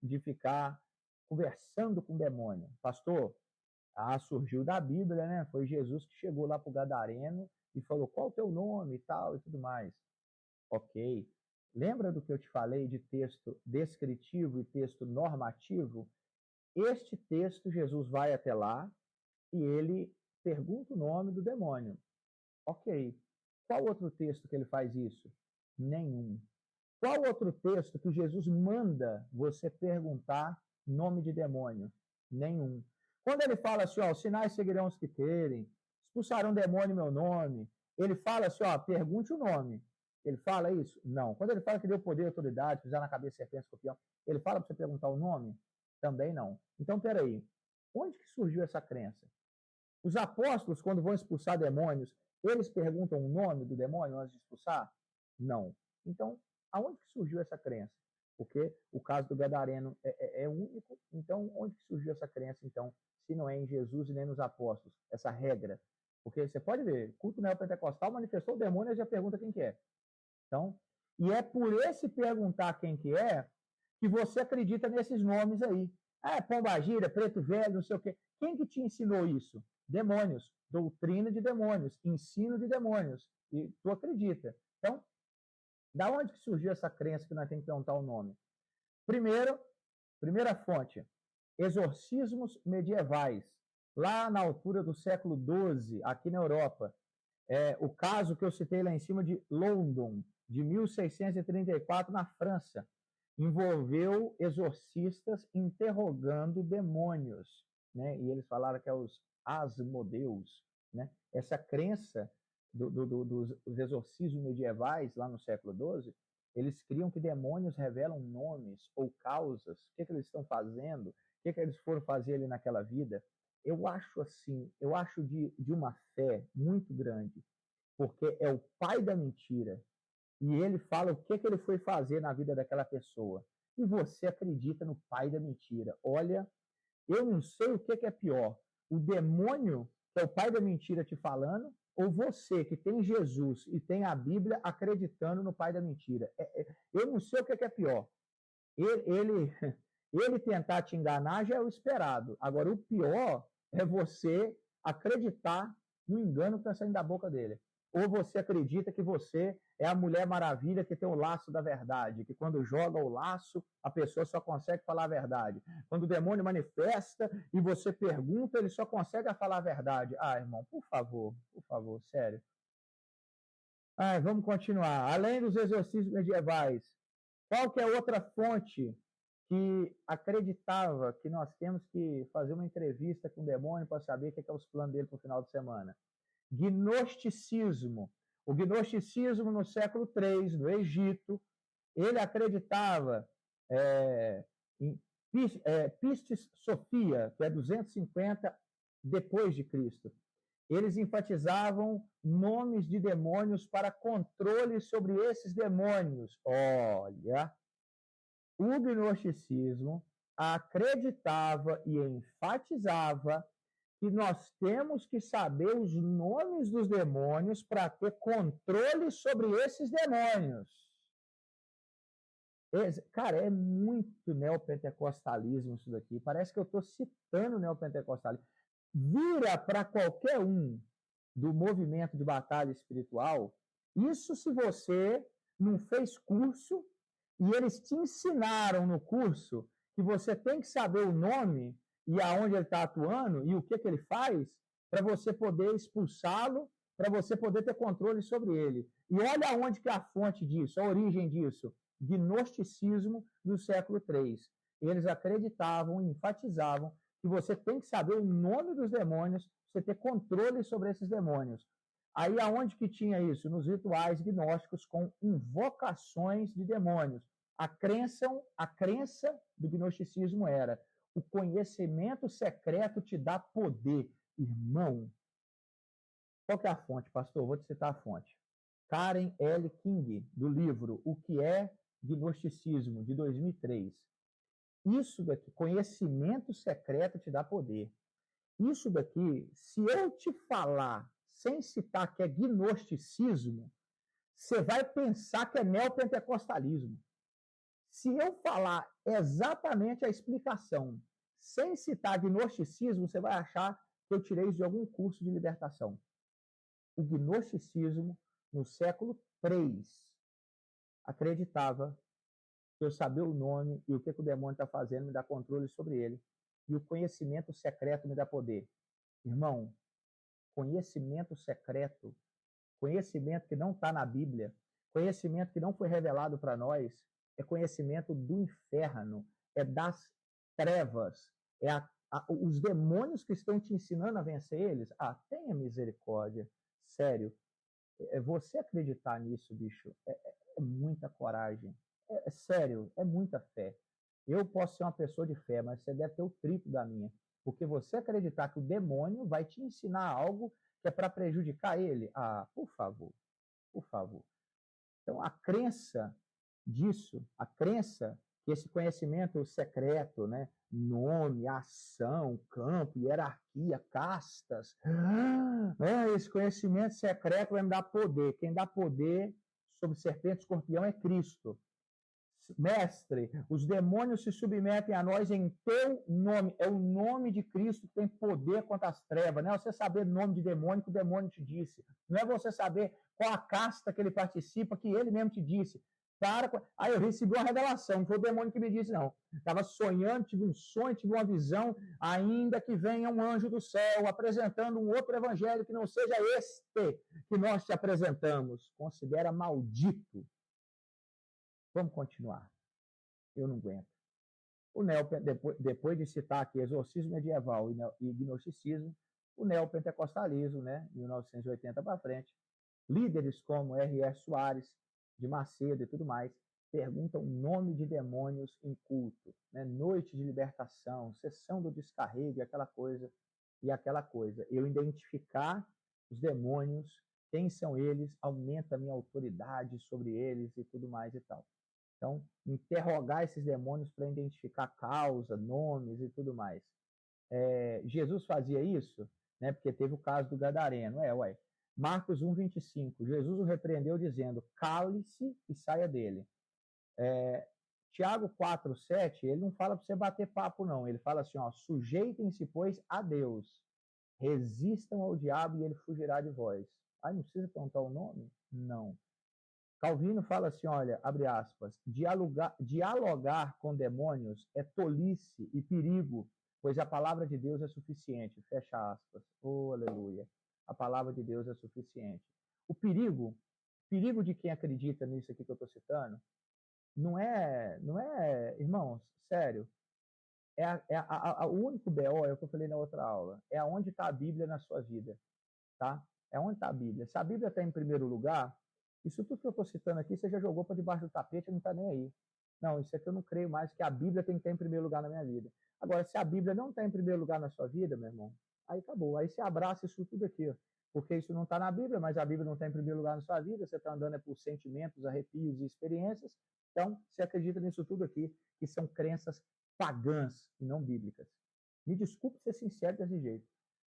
de ficar conversando com o demônio. Pastor, surgiu da Bíblia, né? Foi Jesus que chegou lá para o Gadareno e falou, qual o teu nome e tal, e tudo mais. Ok. Lembra do que eu te falei de texto descritivo e texto normativo? Este texto, Jesus vai até lá e ele pergunta o nome do demônio. Ok. Qual outro texto que ele faz isso? Nenhum. Qual outro texto que Jesus manda você perguntar nome de demônio? Nenhum. Quando ele fala assim, ó, os sinais seguirão os que querem, expulsarão demônio em meu nome, ele fala assim, ó, pergunte o nome. Ele fala isso? Não. Quando ele fala que deu poder e autoridade, pisar na cabeça serpente, escorpião, ele fala para você perguntar o nome? Também não. Então, peraí, onde que surgiu essa crença? Os apóstolos, quando vão expulsar demônios, eles perguntam o nome do demônio antes de expulsar? Não. Então, aonde que surgiu essa crença? Porque o caso do Gadareno é único, então onde que surgiu essa crença, então, se não é em Jesus e nem nos apóstolos, essa regra? Porque você pode ver, culto neopentecostal manifestou o demônio e já pergunta quem que é. Então, e é por esse perguntar quem que você acredita nesses nomes aí. Ah, Pombagira, Preto Velho, não sei o quê. Quem que te ensinou isso? Demônios, doutrina de demônios, ensino de demônios. E tu acredita. Então, da onde que surgiu essa crença que nós temos que perguntar o nome? Primeira fonte, exorcismos medievais. Lá na altura do século XII, aqui na Europa. O caso que eu citei lá em cima de London, de 1634, na França, envolveu exorcistas interrogando demônios, né? E eles falaram que é os Asmodeus, né? Essa crença dos exorcismos medievais, lá no século XII, eles criam que demônios revelam nomes ou causas, o que eles estão fazendo, o que eles foram fazer ali naquela vida. Eu acho assim, eu acho de uma fé muito grande, porque é o pai da mentira, e ele fala o que ele foi fazer na vida daquela pessoa. E você acredita no pai da mentira. Olha, eu não sei o que é pior. O demônio, que é o pai da mentira, te falando, ou você, que tem Jesus e tem a Bíblia, acreditando no pai da mentira. Eu não sei o que é pior. Ele tentar te enganar já é o esperado. Agora, o pior é você acreditar no engano que está saindo da boca dele. Ou você acredita que você é a Mulher Maravilha que tem o laço da verdade, que quando joga o laço, a pessoa só consegue falar a verdade. Quando o demônio manifesta e você pergunta, ele só consegue falar a verdade. Ah, irmão, por favor, sério. Vamos continuar. Além dos exorcismos medievais, qual que é outra fonte que acreditava que nós temos que fazer uma entrevista com o demônio para saber o que é os planos dele para o final de semana? Gnosticismo. O gnosticismo no século III, no Egito, ele acreditava em Pistis Sophia, que é 250 depois de Cristo. Eles enfatizavam nomes de demônios para controle sobre esses demônios. Olha, o gnosticismo acreditava e enfatizava que nós temos que saber os nomes dos demônios para ter controle sobre esses demônios. Cara, é muito neopentecostalismo isso daqui. Parece que eu estou citando neopentecostalismo. Vira para qualquer um do movimento de batalha espiritual. Isso se você não fez curso e eles te ensinaram no curso que você tem que saber o nome e aonde ele está atuando e o que ele faz para você poder expulsá-lo, para você poder ter controle sobre ele. E olha aonde que é a fonte disso, a origem disso. Gnosticismo do século III. Eles acreditavam e enfatizavam que você tem que saber o nome dos demônios, você ter controle sobre esses demônios. Aí aonde que tinha isso? Nos rituais gnósticos com invocações de demônios. A crença do gnosticismo era: o conhecimento secreto te dá poder. Irmão, qual que é a fonte, pastor? Vou te citar a fonte. Karen L. King, do livro O que é Gnosticismo, de 2003. Isso daqui, conhecimento secreto te dá poder. Isso daqui, se eu te falar sem citar que é gnosticismo, você vai pensar que é neopentecostalismo. Se eu falar exatamente a explicação, sem citar gnosticismo, você vai achar que eu tirei isso de algum curso de libertação. O gnosticismo, no século III, acreditava que eu saber o nome e o que o demônio está fazendo me dá controle sobre ele. E o conhecimento secreto me dá poder. Irmão, conhecimento secreto, conhecimento que não está na Bíblia, conhecimento que não foi revelado para nós, é conhecimento do inferno, é das trevas, é os demônios que estão te ensinando a vencer eles. Tenha misericórdia. Sério, você acreditar nisso, bicho, é muita coragem. Sério, é muita fé. Eu posso ser uma pessoa de fé, mas você deve ter o triplo da minha. Porque você acreditar que o demônio vai te ensinar algo que é para prejudicar ele, por favor, por favor. Então, a crença disso, a crença que esse conhecimento secreto, né, nome, ação, campo, hierarquia, castas, esse conhecimento secreto vai me dar poder. Quem dá poder sobre serpente e escorpião é Cristo. Mestre, os demônios se submetem a nós em teu nome. É o nome de Cristo que tem poder contra as trevas. Não é você saber o nome de demônio que o demônio te disse. Não é você saber qual a casta que ele participa, que ele mesmo te disse. Aí eu recebi uma revelação, não foi o demônio que me disse, não. Estava sonhando, tive um sonho, tive uma visão, ainda que venha um anjo do céu apresentando um outro evangelho que não seja este que nós te apresentamos. Considera maldito. Vamos continuar. Eu não aguento. O depois de citar aqui exorcismo medieval e gnosticismo, o neopentecostalismo, né, 1980 para frente, líderes como R.R. Soares, de Macedo e tudo mais, perguntam nome de demônios em culto, né, noite de libertação, sessão do descarrego, aquela coisa e aquela coisa. Eu identificar os demônios, quem são eles, aumenta a minha autoridade sobre eles e tudo mais e tal. Então, interrogar esses demônios para identificar causa, nomes e tudo mais. Jesus fazia isso, né, porque teve o caso do Gadareno. Marcos 1,25. Jesus o repreendeu dizendo, cale-se e saia dele. Tiago 4,7, ele não fala para você bater papo, não. Ele fala assim, sujeitem-se, pois, a Deus. Resistam ao diabo e ele fugirá de vós. Não precisa perguntar o nome? Não. Calvino fala assim, olha, abre aspas, dialogar com demônios é tolice e perigo, pois a palavra de Deus é suficiente, fecha aspas. Aleluia. A palavra de Deus é suficiente. O perigo de quem acredita nisso aqui que eu estou citando, não é, irmãos, sério, o único BO, é o que eu falei na outra aula, é aonde está a Bíblia na sua vida, tá? É onde está a Bíblia. Se a Bíblia está em primeiro lugar, isso tudo que eu estou citando aqui, você já jogou para debaixo do tapete e não está nem aí. Não, isso aqui eu não creio mais, que a Bíblia tem que estar em primeiro lugar na minha vida. Agora, se a Bíblia não está em primeiro lugar na sua vida, meu irmão, aí acabou. Aí você abraça isso tudo aqui, porque isso não está na Bíblia, mas a Bíblia não está em primeiro lugar na sua vida, você está andando por sentimentos, arrepios e experiências, então você acredita nisso tudo aqui, que são crenças pagãs e não bíblicas. Me desculpe ser sincero desse jeito.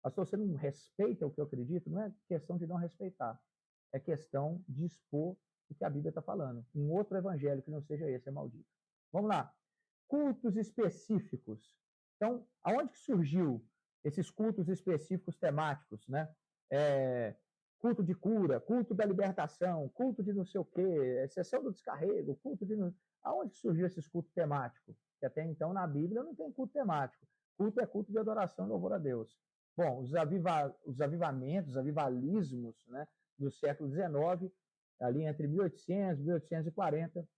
Pastor, você não respeita o que eu acredito? Não é questão de não respeitar. É questão de expor o que a Bíblia está falando. Um outro evangelho que não seja esse é maldito. Vamos lá. Cultos específicos. Então, aonde que surgiu esses cultos específicos temáticos, né? Culto de cura, culto da libertação, culto de não sei o quê, sessão do descarrego, culto de... Aonde que surgiu esses cultos temáticos? Que até então na Bíblia não tem culto temático. Culto é culto de adoração e louvor a Deus. Bom, os avivamentos, os avivalismos, né, do século XIX, ali entre 1800 e 1840,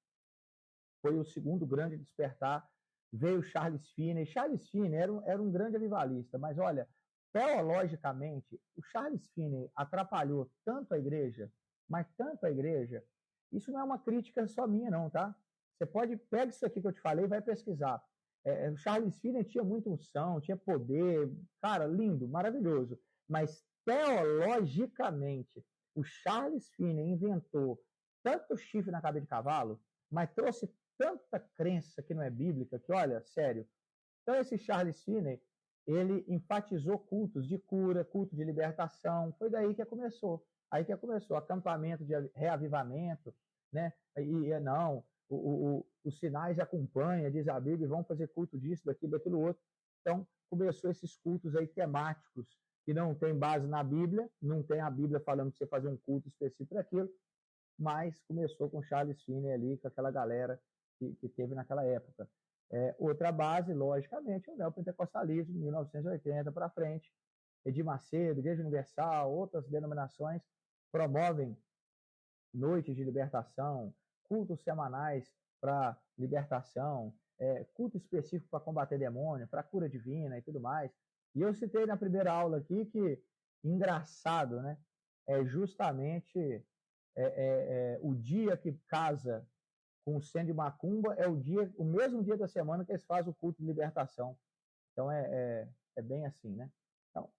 foi o segundo grande despertar. Veio Charles Finney. Charles Finney era um grande avivalista, mas olha, teologicamente, o Charles Finney atrapalhou tanto a igreja, mas tanto a igreja, isso não é uma crítica só minha não, tá? Você pega isso aqui que eu te falei e vai pesquisar. O Charles Finney tinha muita unção, tinha poder, cara, lindo, maravilhoso, mas teologicamente, o Charles Finney inventou tanto chifre na cabeça de cavalo, mas trouxe tanta crença que não é bíblica, que olha, sério. Então esse Charles Finney, ele enfatizou cultos de cura, culto de libertação, foi daí que começou. Aí que começou, acampamento de reavivamento, né? Não, os sinais acompanham, diz a Bíblia, vão fazer culto disso, daquilo outro. Então, começou esses cultos aí temáticos, que não tem base na Bíblia, não tem a Bíblia falando que você fazer um culto específico para aquilo, mas começou com Charles Finney ali, com aquela galera que teve naquela época. Outra base, logicamente, é o neopentecostalismo, 1980 para frente. Edir Macedo, Igreja Universal, outras denominações promovem noites de libertação, cultos semanais para libertação, culto específico para combater demônio, para cura divina e tudo mais. E eu citei na primeira aula aqui que, engraçado, né? É justamente o dia que casa com o Centro de Macumba, o mesmo dia da semana que eles fazem o culto de libertação. Então, é bem assim, né? Então,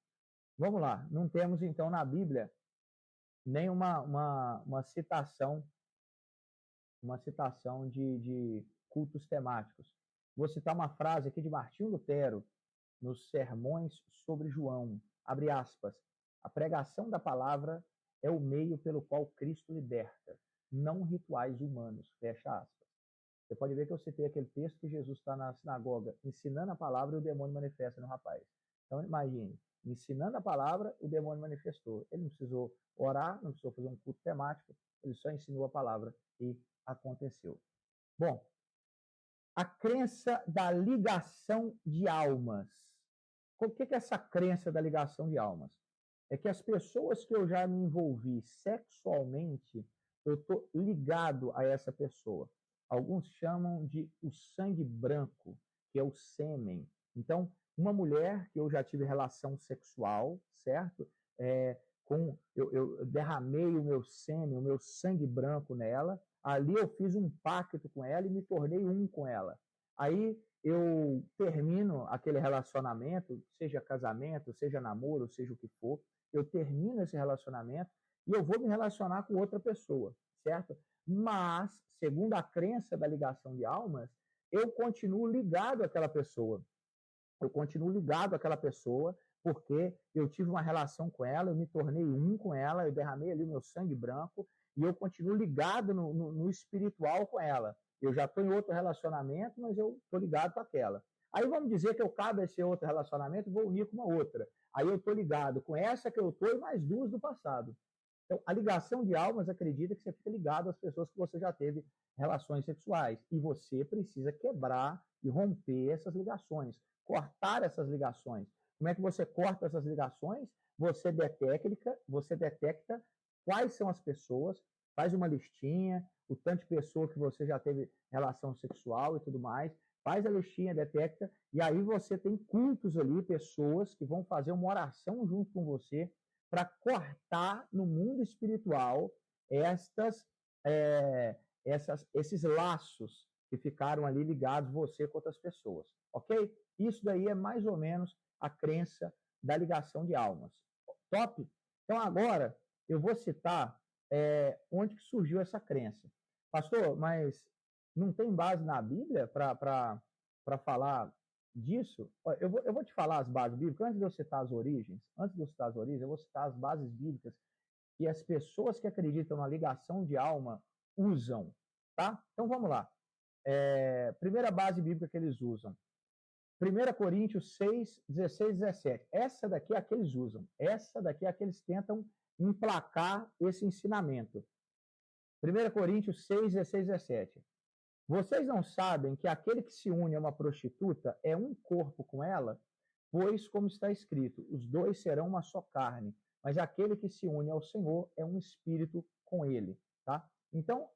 vamos lá. Não temos, então, na Bíblia, nem uma citação de cultos temáticos. Vou citar uma frase aqui de Martinho Lutero, nos Sermões sobre João, abre aspas, a pregação da palavra é o meio pelo qual Cristo liberta, não rituais humanos, fecha aspas. Você pode ver que eu citei aquele texto que Jesus está na sinagoga ensinando a palavra e o demônio manifesta no rapaz. Então, imagine, ensinando a palavra, o demônio manifestou. Ele não precisou orar, não precisou fazer um culto temático, ele só ensinou a palavra e aconteceu. Bom, a crença da ligação de almas. O que é essa crença da ligação de almas? É que as pessoas que eu já me envolvi sexualmente, eu estou ligado a essa pessoa. Alguns chamam de o sangue branco, que é o sêmen. Então, uma mulher que eu já tive relação sexual, certo? Eu derramei o meu sêmen, o meu sangue branco nela, ali eu fiz um pacto com ela e me tornei um com ela. Aí eu termino aquele relacionamento, seja casamento, seja namoro, seja o que for, eu termino esse relacionamento e eu vou me relacionar com outra pessoa, certo? Mas, segundo a crença da ligação de almas, eu continuo ligado àquela pessoa. Eu continuo ligado àquela pessoa porque eu tive uma relação com ela, eu me tornei um com ela, eu derramei ali o meu sangue branco e eu continuo ligado no espiritual com ela. Eu já estou em outro relacionamento, mas eu estou ligado com aquela. Aí vamos dizer que eu cabo esse outro relacionamento e vou unir com uma outra. Aí eu estou ligado com essa que eu estou e mais duas do passado. Então, a ligação de almas acredita que você fica ligado às pessoas que você já teve relações sexuais. E você precisa quebrar e romper essas ligações, cortar essas ligações. Como é que você corta essas ligações? Você detecta quais são as pessoas, faz uma listinha, o tanto de pessoa que você já teve relação sexual e tudo mais, faz a listinha, detecta, e aí você tem cultos ali, pessoas que vão fazer uma oração junto com você para cortar no mundo espiritual esses laços que ficaram ali ligados você com outras pessoas, ok? Isso daí é mais ou menos a crença da ligação de almas. Top? Então agora eu vou citar onde que surgiu essa crença. Pastor, mas não tem base na Bíblia para falar disso? Eu vou te falar as bases bíblicas, antes de eu citar as origens, eu vou citar as bases bíblicas que as pessoas que acreditam na ligação de alma usam, tá? Então vamos lá. Primeira base bíblica que eles usam. 1 Coríntios 6, 16, 17. Essa daqui é a que eles usam. Essa daqui é a que eles tentam emplacar esse ensinamento. 1 Coríntios 6, 16, 17. Vocês não sabem que aquele que se une a uma prostituta é um corpo com ela? Pois, como está escrito, os dois serão uma só carne. Mas aquele que se une ao Senhor é um espírito com ele. Tá? Então,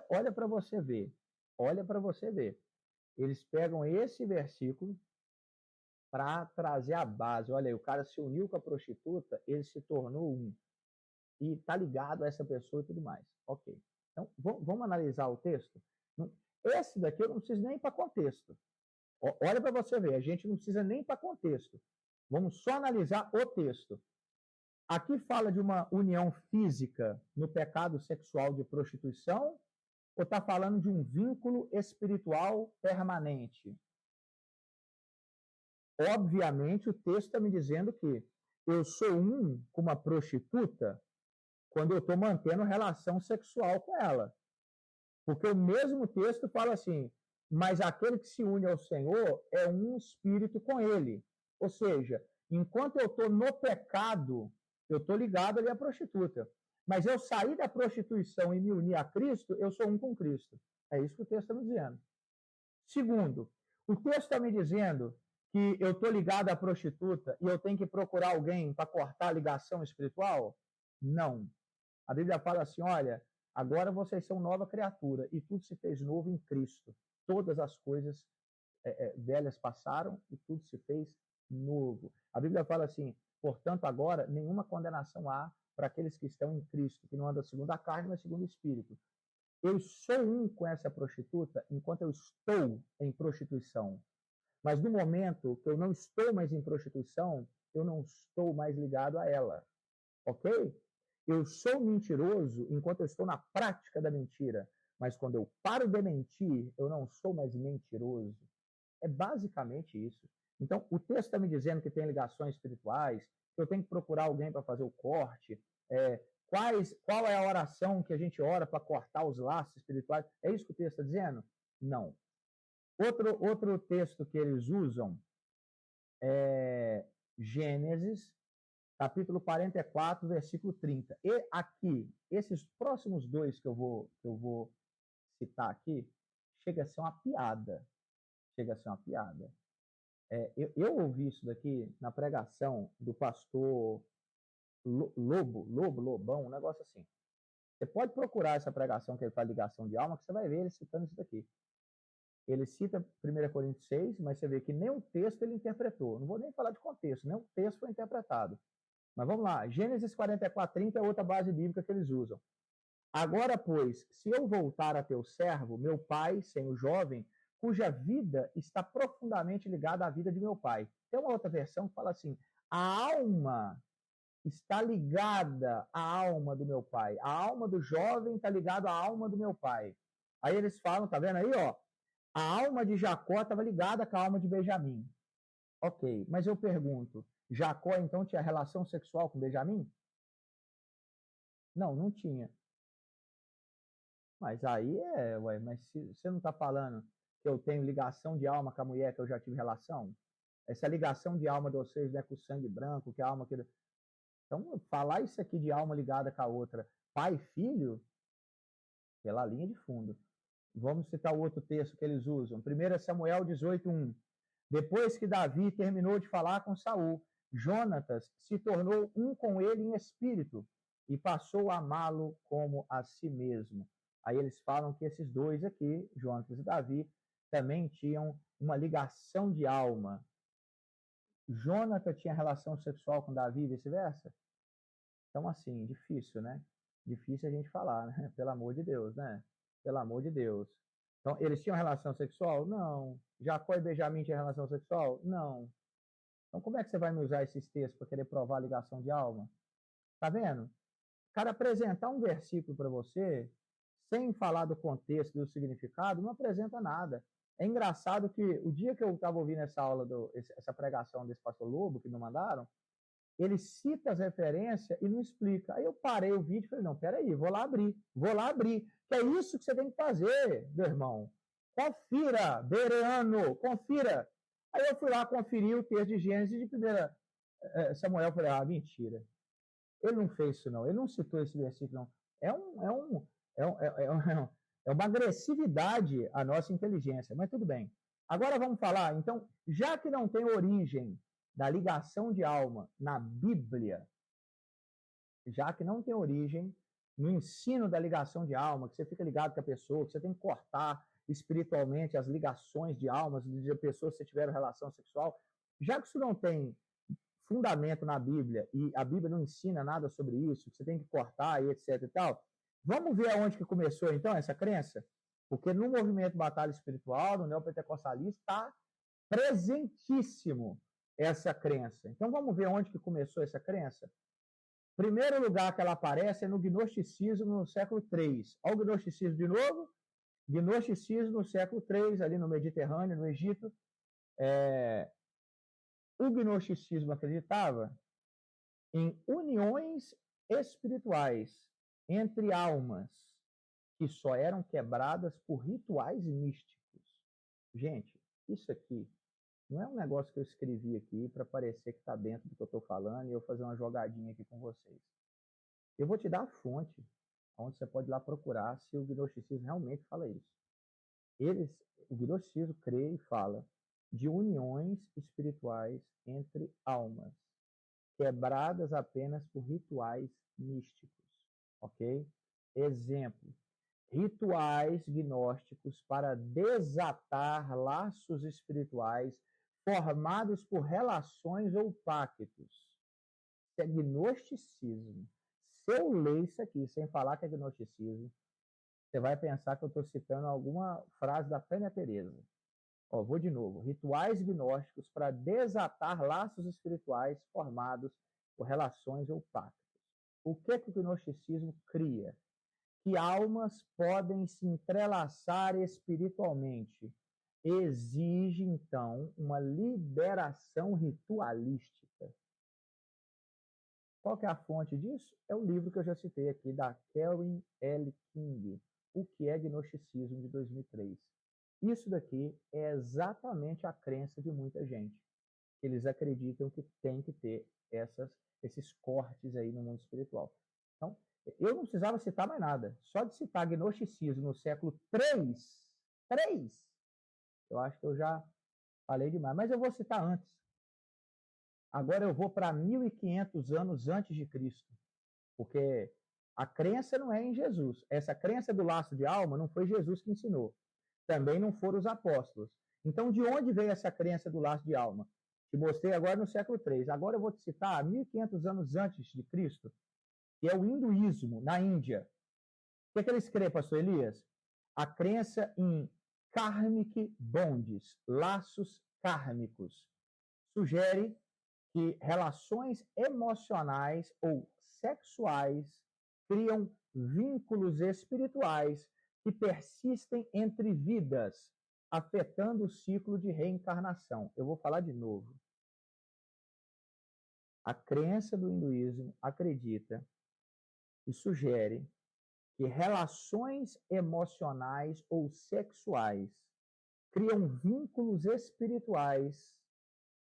olha para você ver. Olha para você ver. Eles pegam esse versículo para trazer a base. Olha aí, o cara se uniu com a prostituta, ele se tornou um. E está ligado a essa pessoa e tudo mais. Ok. Então, vamos analisar o texto? Esse daqui eu não preciso nem ir para contexto. Olha para você ver, a gente não precisa nem ir para contexto. Vamos só analisar o texto. Aqui fala de uma união física no pecado sexual de prostituição ou está falando de um vínculo espiritual permanente? Obviamente, o texto está me dizendo que eu sou um com uma prostituta, quando eu estou mantendo relação sexual com ela. Porque o mesmo texto fala assim, mas aquele que se une ao Senhor é um espírito com ele. Ou seja, enquanto eu estou no pecado, eu estou ligado ali à prostituta. Mas eu sair da prostituição e me unir a Cristo, eu sou um com Cristo. É isso que o texto está me dizendo. Segundo, o texto está me dizendo que eu estou ligado à prostituta e eu tenho que procurar alguém para cortar a ligação espiritual? Não. A Bíblia fala assim, olha, agora vocês são nova criatura e tudo se fez novo em Cristo. Todas as coisas velhas passaram e tudo se fez novo. A Bíblia fala assim, portanto, agora nenhuma condenação há para aqueles que estão em Cristo, que não andam segundo a carne, mas segundo o Espírito. Eu sou um com essa prostituta enquanto eu estou em prostituição. Mas no momento que eu não estou mais em prostituição, eu não estou mais ligado a ela. Ok? Eu sou mentiroso enquanto eu estou na prática da mentira. Mas quando eu paro de mentir, eu não sou mais mentiroso. É basicamente isso. Então, o texto está me dizendo que tem ligações espirituais, que eu tenho que procurar alguém para fazer o corte. Qual é a oração que a gente ora para cortar os laços espirituais? É isso que o texto está dizendo? Não. Outro texto que eles usam é Gênesis, capítulo 44, versículo 30. E aqui, esses próximos dois que eu vou citar aqui, chega a ser uma piada. Chega a ser uma piada. Eu ouvi isso daqui na pregação do pastor Lobão, um negócio assim. Você pode procurar essa pregação que ele faz ligação de alma, que você vai ver ele citando isso daqui. Ele cita 1 Coríntios 6, mas você vê que nem o texto ele interpretou. Não vou nem falar de contexto, nem o texto foi interpretado. Mas vamos lá, Gênesis 44, 30 é outra base bíblica que eles usam. Agora, pois, se eu voltar a teu servo, meu pai, sem o jovem, cuja vida está profundamente ligada à vida de meu pai. Tem uma outra versão que fala assim, a alma está ligada à alma do meu pai. A alma do jovem está ligada à alma do meu pai. Aí eles falam, tá vendo aí, ó? A alma de Jacó estava ligada com a alma de Benjamim. Ok, mas eu pergunto, Jacó então tinha relação sexual com Benjamim? Não, não tinha. Mas aí mas se você não está falando que eu tenho ligação de alma com a mulher que eu já tive relação? Essa ligação de alma de vocês não é com o sangue branco, que a alma que... Então, falar isso aqui de alma ligada com a outra, pai e filho, pela linha de fundo. Vamos citar o outro texto que eles usam. 1 Samuel 18:1. Depois que Davi terminou de falar com Saul, Jonatas se tornou um com ele em espírito e passou a amá-lo como a si mesmo. Aí eles falam que esses dois aqui, Jonatas e Davi, também tinham uma ligação de alma. Jonatas tinha relação sexual com Davi e vice-versa? Então, assim, difícil, né? Difícil a gente falar, né? Pelo amor de Deus, né? Pelo amor de Deus. Então, eles tinham relação sexual? Não. Jacó e Benjamim tinham relação sexual? Não. Então, como é que você vai me usar esses textos para querer provar a ligação de alma? Tá vendo? O cara apresentar um versículo para você, sem falar do contexto e do significado, não apresenta nada. É engraçado que o dia que eu estava ouvindo essa aula, essa pregação desse pastor Lobo, que me mandaram, ele cita as referências e não explica. Aí eu parei o vídeo e falei, não, peraí, vou lá abrir. Que é isso que você tem que fazer, meu irmão. Confira, Bereano, confira. Aí eu fui lá conferir o texto de Gênesis de 1 Samuel, falei, mentira. Ele não fez isso, não. Ele não citou esse versículo, não. É uma agressividade à nossa inteligência, mas tudo bem. Agora vamos falar, então, já que não tem origem da ligação de alma na Bíblia, já que não tem origem no ensino da ligação de alma, que você fica ligado com a pessoa, que você tem que cortar espiritualmente as ligações de almas de pessoas que você tiveram relação sexual, já que isso não tem fundamento na Bíblia e a Bíblia não ensina nada sobre isso, que você tem que cortar e etc e tal, vamos ver aonde que começou então essa crença? Porque no movimento Batalha Espiritual, no neopentecostalismo, está presentíssimo essa crença. Então vamos ver onde que começou essa crença? Primeiro lugar que ela aparece é no gnosticismo no século III. Olha o gnosticismo de novo. Gnosticismo no século III, ali no Mediterrâneo, no Egito. O gnosticismo acreditava em uniões espirituais entre almas que só eram quebradas por rituais místicos. Gente, isso aqui não é um negócio que eu escrevi aqui para parecer que está dentro do que eu estou falando e eu fazer uma jogadinha aqui com vocês. Eu vou te dar a fonte, onde você pode ir lá procurar se o gnosticismo realmente fala isso. O gnosticismo crê e fala de uniões espirituais entre almas, quebradas apenas por rituais místicos, ok? Exemplo, rituais gnósticos para desatar laços espirituais formados por relações ou pactos. Isso é gnosticismo. Se eu ler isso aqui sem falar que é gnosticismo, você vai pensar que eu estou citando alguma frase da Tânia Teresa. Ó, vou de novo. Rituais gnósticos para desatar laços espirituais formados por relações ou pactos. O que o gnosticismo cria? Que almas podem se entrelaçar espiritualmente. Exige, então, uma liberação ritualística. Qual que é a fonte disso? É o livro que eu já citei aqui, da Karen L. King, O que é Gnosticismo, de 2003. Isso daqui é exatamente a crença de muita gente. Eles acreditam que tem que ter esses cortes aí no mundo espiritual. Então, eu não precisava citar mais nada. Só de citar gnosticismo no século III, eu acho que eu já falei demais. Mas eu vou citar antes. Agora eu vou para 1500 anos antes de Cristo. Porque a crença não é em Jesus. Essa crença do laço de alma não foi Jesus que ensinou. Também não foram os apóstolos. Então, de onde veio essa crença do laço de alma? Te mostrei agora no século III. Agora eu vou te citar 1500 anos antes de Cristo, que é o hinduísmo, na Índia. O que eles creem, pastor Elias? A crença em karmic bonds, laços kármicos. Sugere que relações emocionais ou sexuais criam vínculos espirituais que persistem entre vidas, afetando o ciclo de reencarnação. Eu vou falar de novo. A crença do hinduísmo acredita e sugere que relações emocionais ou sexuais criam vínculos espirituais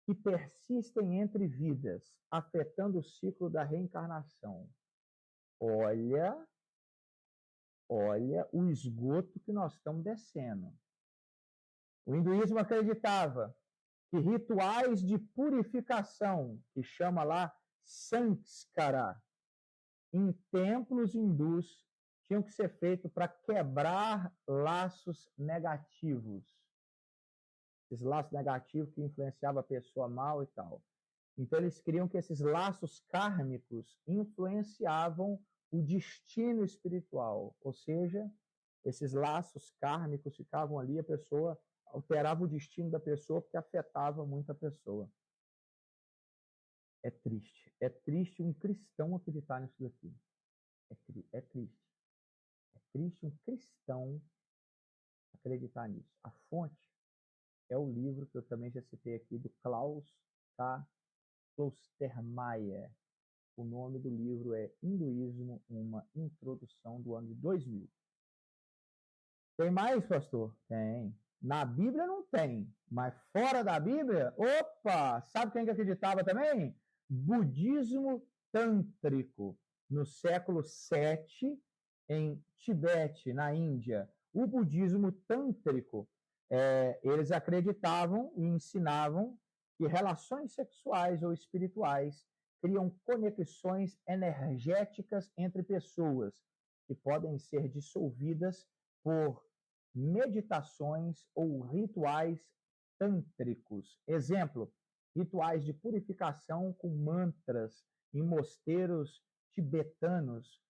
que persistem entre vidas, afetando o ciclo da reencarnação. Olha o esgoto que nós estamos descendo. O hinduísmo acreditava que rituais de purificação, que chama lá sanskara, em templos hindus, tinham que ser feitos para quebrar laços negativos. Esses laços negativos que influenciavam a pessoa mal e tal. Então, eles criam que esses laços kármicos influenciavam o destino espiritual. Ou seja, esses laços kármicos ficavam ali, a pessoa alterava o destino da pessoa porque afetava muito a pessoa. É triste. É triste um cristão acreditar nisso daqui. É triste. É triste um cristão acreditar nisso. A fonte é o livro que eu também já citei aqui, do Klaus K. Klostermaier. O nome do livro é Hinduísmo, uma introdução, do ano de 2000. Tem mais, pastor? Tem. Na Bíblia não tem, mas fora da Bíblia, opa! Sabe quem que acreditava também? Budismo tântrico, no século VII, em Tibete, na Índia. O budismo tântrico, eles acreditavam e ensinavam que relações sexuais ou espirituais criam conexões energéticas entre pessoas que podem ser dissolvidas por meditações ou rituais tântricos. Exemplo, rituais de purificação com mantras em mosteiros tibetanos.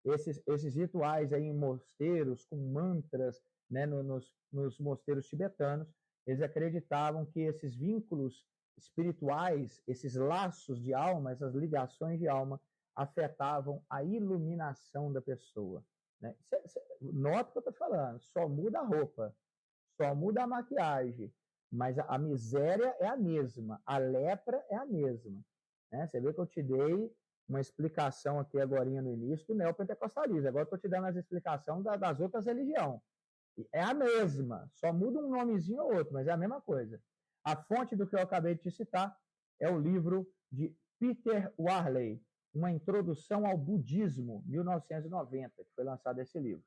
Esses rituais aí em mosteiros com mantras, né, nos mosteiros tibetanos, eles acreditavam que esses vínculos espirituais, esses laços de alma, essas ligações de alma, afetavam a iluminação da pessoa. Né? Nota o que eu estou falando, só muda a roupa, só muda a maquiagem, mas a miséria é a mesma, a lepra é a mesma. Né? Você vê que eu te dei uma explicação aqui agora no início do neopentecostalismo. Agora estou te dando as explicações das outras religiões. É a mesma, só muda um nomezinho ou outro, mas é a mesma coisa. A fonte do que eu acabei de te citar é o livro de Peter Warley, Uma Introdução ao Budismo, 1990, que foi lançado esse livro.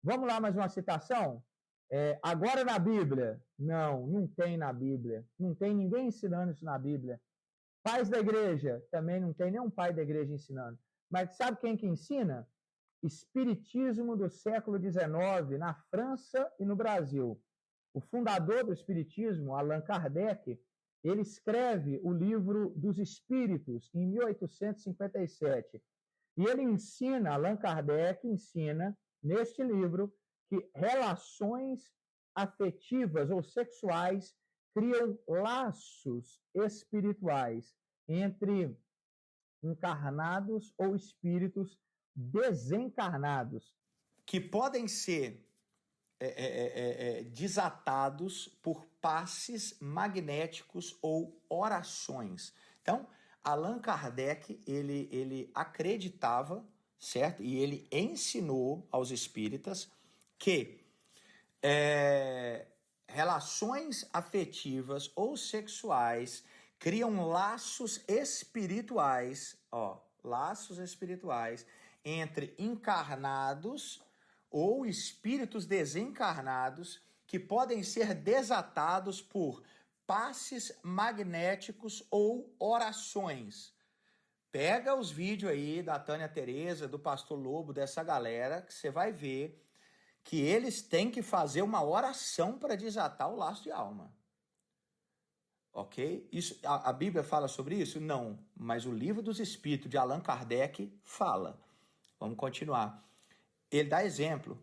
Vamos lá, mais uma citação? Agora na Bíblia? Não tem na Bíblia. Não tem ninguém ensinando isso na Bíblia. Pais da igreja? Também não tem nenhum pai da igreja ensinando. Mas sabe quem que ensina? Espiritismo do século XIX, na França e no Brasil. O fundador do Espiritismo, Allan Kardec, ele escreve o livro dos Espíritos em 1857. E ele ensina, Allan Kardec ensina, neste livro, que relações afetivas ou sexuais criam laços espirituais entre encarnados ou espíritos desencarnados, que podem ser desatados por passes magnéticos ou orações. Então, Allan Kardec, ele acreditava, certo? E ele ensinou aos espíritas que relações afetivas ou sexuais criam laços espirituais, laços espirituais entre encarnados ou espíritos desencarnados que podem ser desatados por passes magnéticos ou orações. Pega os vídeos aí da Tânia Tereza, do Pastor Lobo, dessa galera, que você vai ver que eles têm que fazer uma oração para desatar o laço de alma. Ok? Isso, a Bíblia fala sobre isso? Não, mas o Livro dos Espíritos de Allan Kardec fala. Vamos continuar. Ele dá exemplo.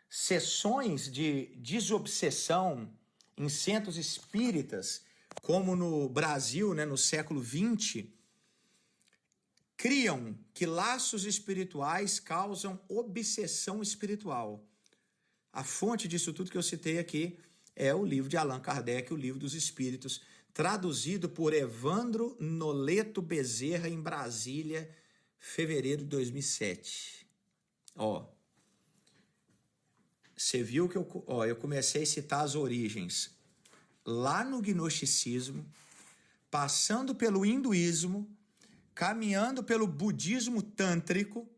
Sessões de desobsessão em centros espíritas, como no Brasil, no século XX, criam que laços espirituais causam obsessão espiritual. A fonte disso tudo que eu citei aqui é o livro de Allan Kardec, o Livro dos Espíritos, traduzido por Evandro Noleto Bezerra em Brasília, fevereiro de 2007. Você viu que eu comecei a citar as origens lá no gnosticismo, passando pelo hinduísmo, caminhando pelo budismo tântrico,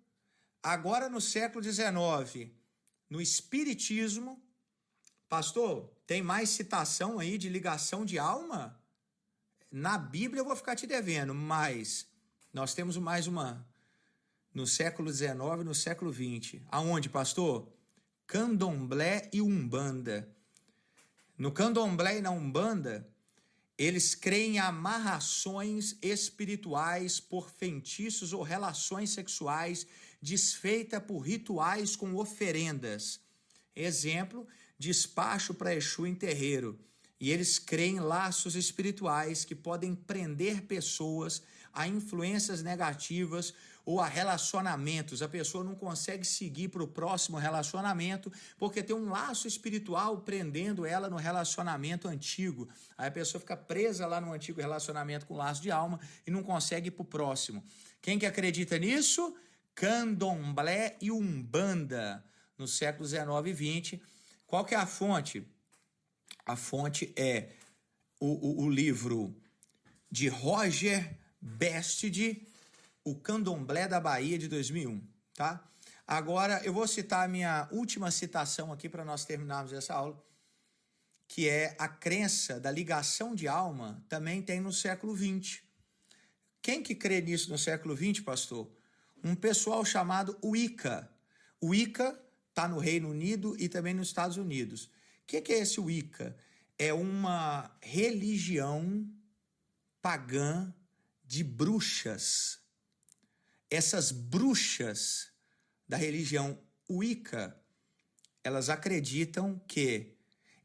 agora no século XIX, no espiritismo. Pastor, tem mais citação aí de ligação de alma? Na Bíblia eu vou ficar te devendo, mas nós temos mais uma no século XIX e no século XX. Aonde, pastor? Candomblé e Umbanda. No Candomblé e na Umbanda, eles creem em amarrações espirituais por feitiços ou relações sexuais desfeitas por rituais com oferendas. Exemplo, despacho para Exu em terreiro. E eles creem em laços espirituais que podem prender pessoas a influências negativas ou a relacionamentos. A pessoa não consegue seguir para o próximo relacionamento porque tem um laço espiritual prendendo ela no relacionamento antigo. Aí a pessoa fica presa lá no antigo relacionamento com laço de alma e não consegue ir para o próximo. Quem que acredita nisso? Candomblé e Umbanda, no século XIX e XX. Qual que é a fonte? A fonte é o livro de Roger Bestede, O Candomblé da Bahia, de 2001, tá? Agora, eu vou citar a minha última citação aqui para nós terminarmos essa aula, que é a crença da ligação de alma, também tem no século XX. Quem que crê nisso no século XX, pastor? Um pessoal chamado Wicca. O Wicca está no Reino Unido e também nos Estados Unidos. O que é esse Wicca? É uma religião pagã de bruxas. Essas bruxas da religião Wicca, elas acreditam que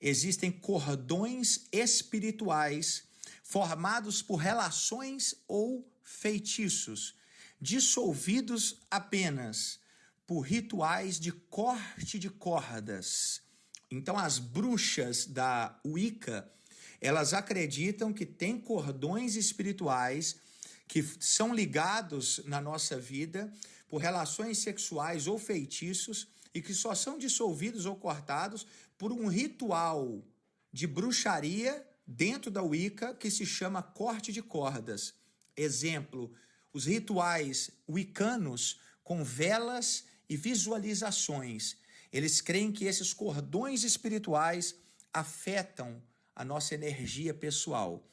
existem cordões espirituais formados por relações ou feitiços, dissolvidos apenas por rituais de corte de cordas. Então, as bruxas da Wicca, elas acreditam que tem cordões espirituais que são ligados na nossa vida por relações sexuais ou feitiços e que só são dissolvidos ou cortados por um ritual de bruxaria dentro da Wicca que se chama corte de cordas. Exemplo, os rituais wiccanos com velas e visualizações. Eles creem que esses cordões espirituais afetam a nossa energia pessoal.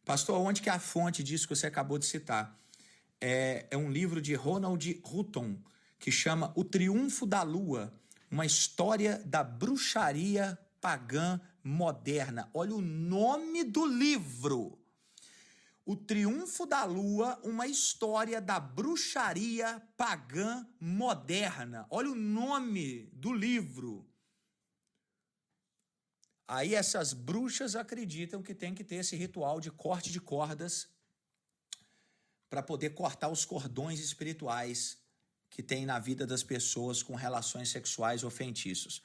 Pastor, onde que é a fonte disso que você acabou de citar? É um livro de Ronald Hutton, que chama O Triunfo da Lua, uma história da bruxaria pagã moderna. Olha o nome do livro. O Triunfo da Lua, uma história da bruxaria pagã moderna. Olha o nome do livro. Aí essas bruxas acreditam que tem que ter esse ritual de corte de cordas para poder cortar os cordões espirituais que tem na vida das pessoas com relações sexuais ou feitiços.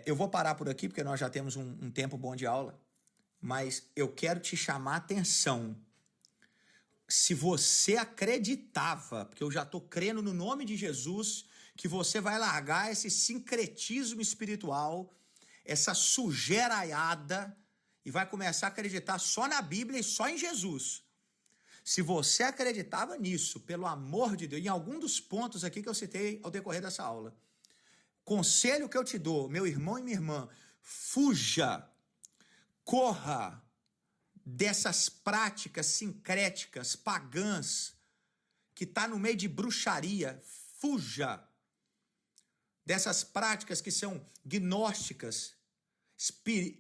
Eu vou parar por aqui porque nós já temos um tempo bom de aula, mas eu quero te chamar a atenção. Se você acreditava, porque eu já estou crendo no nome de Jesus, que você vai largar esse sincretismo espiritual, essa sujeiraiada, e vai começar a acreditar só na Bíblia e só em Jesus. Se você acreditava nisso, pelo amor de Deus, em algum dos pontos aqui que eu citei ao decorrer dessa aula, conselho que eu te dou, meu irmão e minha irmã, fuja, corra dessas práticas sincréticas, pagãs, que está no meio de bruxaria, fuja dessas práticas que são gnósticas,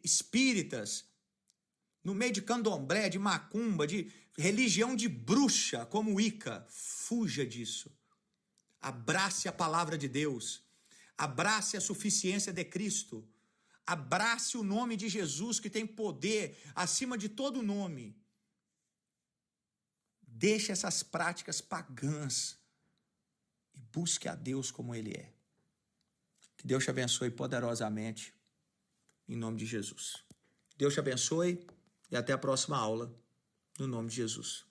espíritas, no meio de candomblé, de macumba, de religião de bruxa, como Wicca. Fuja disso. Abrace a palavra de Deus. Abrace a suficiência de Cristo. Abrace o nome de Jesus, que tem poder acima de todo nome. Deixe essas práticas pagãs e busque a Deus como Ele é. Que Deus te abençoe poderosamente, em nome de Jesus. Deus te abençoe e até a próxima aula, no nome de Jesus.